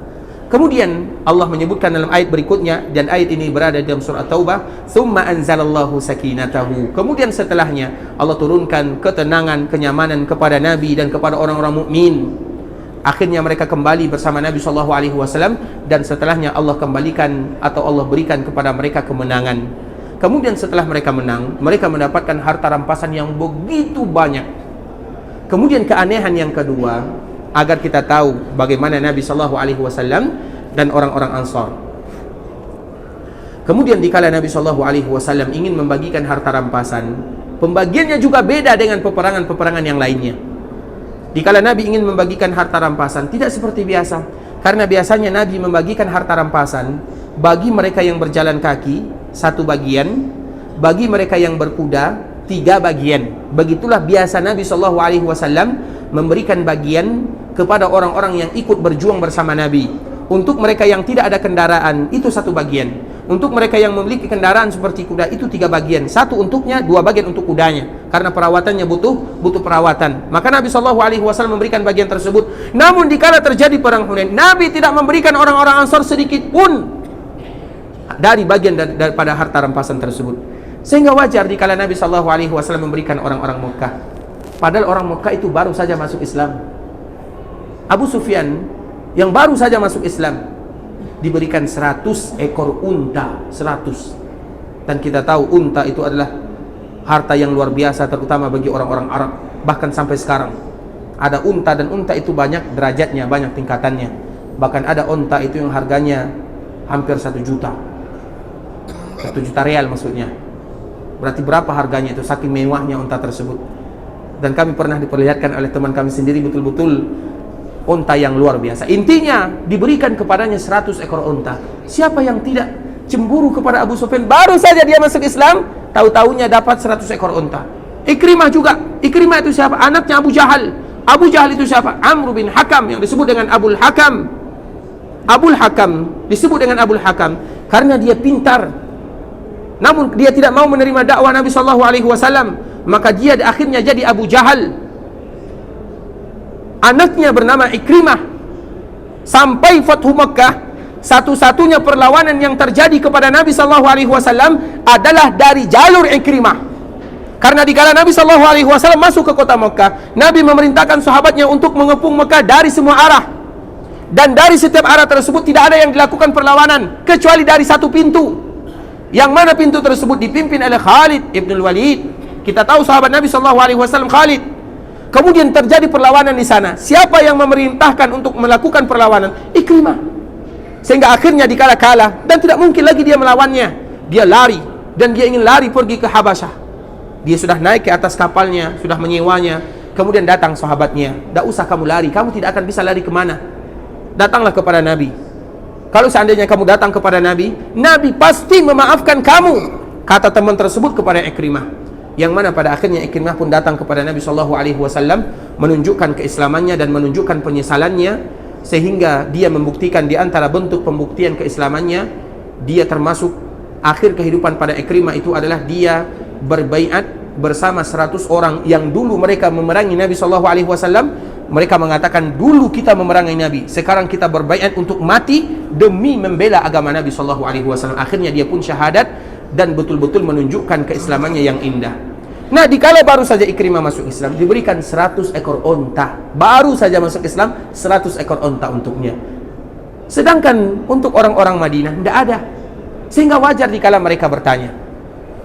Kemudian Allah menyebutkan dalam ayat berikutnya, dan ayat ini berada dalam surah Taubah, "Tsumma anzalallahu sakinatahu." Kemudian setelahnya Allah turunkan ketenangan, kenyamanan kepada Nabi dan kepada orang-orang mukmin. Akhirnya mereka kembali bersama Nabi sallallahu alaihi wasallam, dan setelahnya Allah kembalikan atau Allah berikan kepada mereka kemenangan. Kemudian setelah mereka menang, mereka mendapatkan harta rampasan yang begitu banyak. Kemudian keanehan yang kedua, agar kita tahu bagaimana Nabi sallallahu alaihi wasallam dan orang-orang Ansar. Kemudian dikala Nabi sallallahu alaihi wasallam ingin membagikan harta rampasan, pembagiannya juga beda dengan peperangan-peperangan yang lainnya. Dikala Nabi ingin membagikan harta rampasan, tidak seperti biasa. Karena biasanya Nabi membagikan harta rampasan bagi mereka yang berjalan kaki, 1 bagian, bagi mereka yang berkuda, 3 bagian. Begitulah biasa Nabi sallallahu alaihi wasallam memberikan bagian kepada orang-orang yang ikut berjuang bersama Nabi. Untuk mereka yang tidak ada kendaraan, itu 1 bagian. Untuk mereka yang memiliki kendaraan seperti kuda, itu 3 bagian. 1 untuknya, 2 bagian untuk kudanya. Karena perawatannya butuh perawatan. Maka Nabi SAW memberikan bagian tersebut. Namun dikala terjadi perang Hunain, Nabi tidak memberikan orang-orang Ansar sedikit pun dari bagian daripada harta rampasan tersebut. Sehingga wajar dikala Nabi SAW memberikan orang-orang Mekah. Padahal orang Mekah itu baru saja masuk Islam. Abu Sufyan yang baru saja masuk Islam diberikan 100 ekor unta, 100. Dan kita tahu unta itu adalah harta yang luar biasa, terutama bagi orang-orang Arab. Bahkan sampai sekarang ada unta, dan unta itu banyak derajatnya, banyak tingkatannya. Bahkan ada unta itu yang harganya hampir 1 juta, 1 juta real maksudnya. Berarti berapa harganya itu, saking mewahnya unta tersebut. Dan kami pernah diperlihatkan oleh teman kami sendiri, betul-betul unta yang luar biasa. Intinya diberikan kepadanya 100 ekor unta. Siapa yang tidak cemburu kepada Abu Sufyan? Baru saja dia masuk Islam, tahu-tahunya dapat 100 ekor unta. Ikrimah juga. Ikrimah itu siapa? Anaknya Abu Jahal. Abu Jahal itu siapa? Amr bin Hakam, yang disebut dengan Abul Hakam. Abul Hakam disebut dengan Abul Hakam karena dia pintar. Namun dia tidak mau menerima dakwah Nabi sallallahu alaihi wasallam, maka dia akhirnya jadi Abu Jahal. Anaknya bernama Ikrimah. Sampai Fathu Makkah, satu-satunya perlawanan yang terjadi kepada Nabi sallallahu alaihi wasallam adalah dari jalur Ikrimah. Karena dikala Nabi sallallahu alaihi wasallam masuk ke kota Makkah, Nabi memerintahkan sahabatnya untuk mengepung Makkah dari semua arah. Dan dari setiap arah tersebut tidak ada yang dilakukan perlawanan kecuali dari 1 pintu. Yang mana pintu tersebut dipimpin oleh Khalid ibn Walid. Kita tahu sahabat Nabi sallallahu alaihi wasallam Khalid. Kemudian terjadi perlawanan di sana. Siapa yang memerintahkan untuk melakukan perlawanan? Ikrimah. Sehingga akhirnya dikala kalah dan tidak mungkin lagi dia melawannya. Dia lari, dan dia ingin lari pergi ke Habasyah. Dia sudah naik ke atas kapalnya, sudah menyewanya. Kemudian datang sahabatnya, "Tidak usah kamu lari, kamu tidak akan bisa lari kemana. Datanglah kepada Nabi. Kalau seandainya kamu datang kepada Nabi, Nabi pasti memaafkan kamu." Kata teman tersebut kepada Ikrimah. Yang mana pada akhirnya Ikrimah pun datang kepada Nabi SAW, menunjukkan keislamannya dan menunjukkan penyesalannya, sehingga dia membuktikan di antara bentuk pembuktian keislamannya, dia termasuk akhir kehidupan pada Ikrimah itu adalah dia berbaiat bersama 100 orang yang dulu mereka memerangi Nabi SAW. Mereka mengatakan, dulu kita memerangi Nabi, sekarang kita berbaiat untuk mati demi membela agama Nabi SAW. Akhirnya dia pun syahadat dan betul-betul menunjukkan keislamannya yang indah. Nah, dikala baru saja Ikrimah masuk Islam, diberikan 100 ekor unta. Baru saja masuk Islam, 100 ekor unta untuknya. Sedangkan untuk orang-orang Madinah tidak ada. Sehingga wajar dikala mereka bertanya,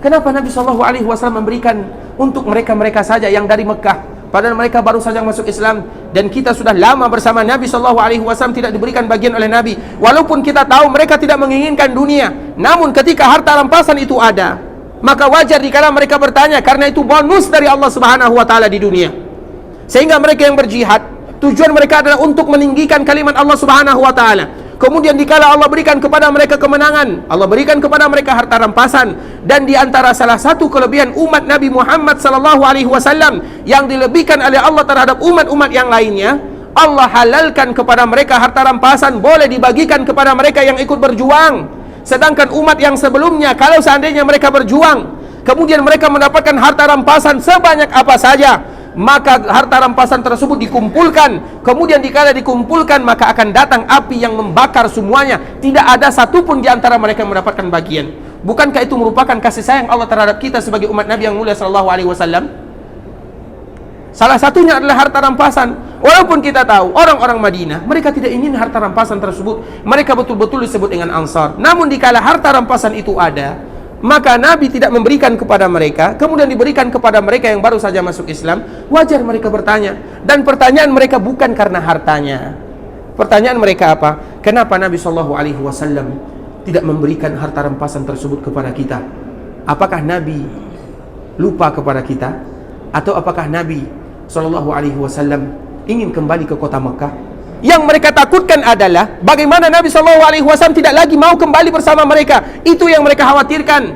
kenapa Nabi SAW memberikan untuk mereka-mereka saja yang dari Mekah, padahal mereka baru saja masuk Islam, dan kita sudah lama bersama Nabi SAW tidak diberikan bagian oleh Nabi. Walaupun kita tahu mereka tidak menginginkan dunia, namun ketika harta rampasan itu ada, maka wajar dikala mereka bertanya, karena itu bonus dari Allah Subhanahu wa taala di dunia. Sehingga mereka yang berjihad, tujuan mereka adalah untuk meninggikan kalimat Allah Subhanahu wa taala. Kemudian dikala Allah berikan kepada mereka kemenangan, Allah berikan kepada mereka harta rampasan. Dan di antara salah satu kelebihan umat Nabi Muhammad sallallahu alaihi wasallam yang dilebihkan oleh Allah terhadap umat-umat yang lainnya, Allah halalkan kepada mereka harta rampasan, boleh dibagikan kepada mereka yang ikut berjuang. Sedangkan umat yang sebelumnya, kalau seandainya mereka berjuang, kemudian mereka mendapatkan harta rampasan sebanyak apa saja, maka harta rampasan tersebut dikumpulkan. Kemudian dikala dikumpulkan, maka akan datang api yang membakar semuanya. Tidak ada satupun di antara mereka yang mendapatkan bagian. Bukankah itu merupakan kasih sayang Allah terhadap kita sebagai umat Nabi yang mulia sallallahu alaihi wasallam? Salah satunya adalah harta rampasan. Walaupun kita tahu orang-orang Madinah, mereka tidak ingin harta rampasan tersebut. Mereka betul-betul disebut dengan Ansar. Namun dikala harta rampasan itu ada, maka Nabi tidak memberikan kepada mereka, kemudian diberikan kepada mereka yang baru saja masuk Islam. Wajar mereka bertanya. Dan pertanyaan mereka bukan karena hartanya. Pertanyaan mereka apa? Kenapa Nabi SAW tidak memberikan harta rampasan tersebut kepada kita? Apakah Nabi lupa kepada kita? Atau apakah Nabi SAW ingin kembali ke kota Mekah? Yang mereka takutkan adalah bagaimana Nabi SAW tidak lagi mau kembali bersama mereka. Itu yang mereka khawatirkan.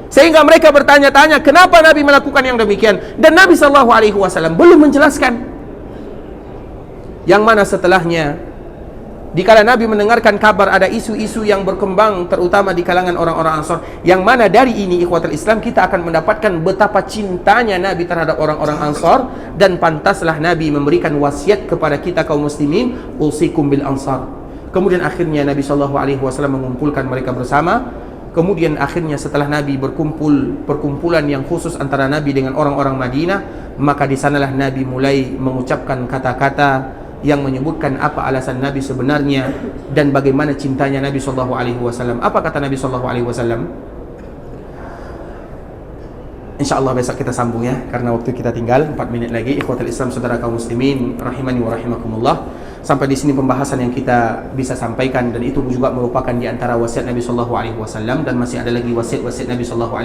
Sehingga mereka bertanya-tanya, kenapa Nabi melakukan yang demikian? Dan Nabi SAW belum menjelaskan. Yang mana setelahnya, dikala Nabi mendengarkan kabar ada isu-isu yang berkembang, terutama di kalangan orang-orang Ansar, yang mana dari ini ikhwatul Islam kita akan mendapatkan betapa cintanya Nabi terhadap orang-orang Ansar. Dan pantaslah Nabi memberikan wasiat kepada kita kaum muslimin, usikum bil Ansar. Kemudian akhirnya Nabi SAW mengumpulkan mereka bersama. Kemudian akhirnya setelah Nabi berkumpul, perkumpulan yang khusus antara Nabi dengan orang-orang Madinah, maka di sanalah Nabi mulai mengucapkan kata-kata yang menyebutkan apa alasan Nabi sebenarnya dan bagaimana cintanya Nabi SAW. Apa kata Nabi SAW? InsyaAllah besok kita sambung ya, karena waktu kita tinggal 4 menit lagi. Ikhwatul Islam, saudara kaum muslimin rahimani wa rahimakumullah. Sampai di sini pembahasan yang kita bisa sampaikan, dan itu juga merupakan di antara wasiat Nabi SAW. Dan masih ada lagi wasiat-wasiat Nabi SAW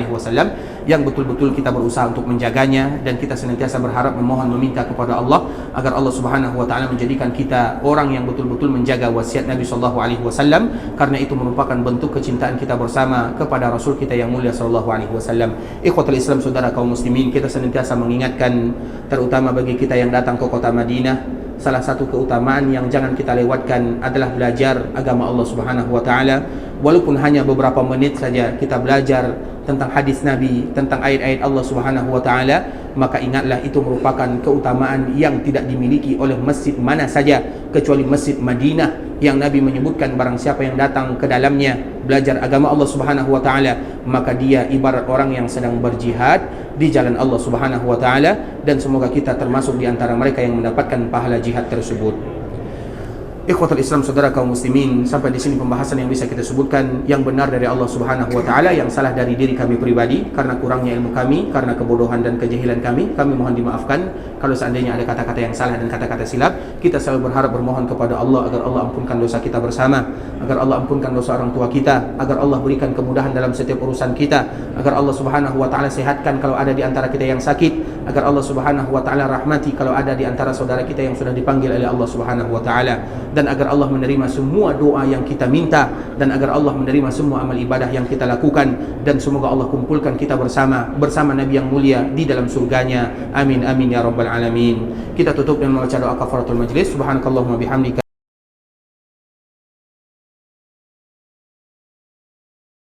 yang betul-betul kita berusaha untuk menjaganya, dan kita senantiasa berharap, memohon, meminta kepada Allah agar Allah Subhanahu wa taala menjadikan kita orang yang betul-betul menjaga wasiat Nabi SAW, karena itu merupakan bentuk kecintaan kita bersama kepada Rasul kita yang mulia SAW. Ikhwatul Islam, saudara kaum muslimin, kita senantiasa mengingatkan, terutama bagi kita yang datang ke kota Madinah, salah satu keutamaan yang jangan kita lewatkan adalah belajar agama Allah Subhanahu wa taala. Walaupun hanya beberapa menit saja kita belajar tentang hadis Nabi, tentang ayat-ayat Allah Subhanahu wa taala, maka ingatlah itu merupakan keutamaan yang tidak dimiliki oleh masjid mana saja kecuali Masjid Madinah, yang Nabi menyebutkan barang siapa yang datang ke dalamnya belajar agama Allah Subhanahu wa taala, maka dia ibarat orang yang sedang berjihad di jalan Allah Subhanahu wa taala. Dan semoga kita termasuk di antara mereka yang mendapatkan pahala jihad tersebut. Ikhwatul Islam, saudara kaum muslimin, sampai di sini pembahasan yang bisa kita sebutkan. Yang benar dari Allah Subhanahu wa taala, yang salah dari diri kami pribadi karena kurangnya ilmu kami, karena kebodohan dan kejahilan kami mohon dimaafkan. Kalau seandainya ada kata-kata yang salah dan kata-kata silap, kita selalu berharap, bermohon kepada Allah agar Allah ampunkan dosa kita bersama, agar Allah ampunkan dosa orang tua kita, agar Allah berikan kemudahan dalam setiap urusan kita, agar Allah Subhanahu wa taala sehatkan kalau ada di antara kita yang sakit, agar Allah Subhanahu wa taala rahmati kalau ada di antara saudara kita yang sudah dipanggil oleh Allah Subhanahu wa taala, dan agar Allah menerima semua doa yang kita minta, dan agar Allah menerima semua amal ibadah yang kita lakukan, dan semoga Allah kumpulkan kita bersama Nabi yang mulia di dalam surganya. Amin amin ya rabbal alamin. Kita tutup dengan membaca doa kafaratul majlis. Subhanakallahumma bihamdika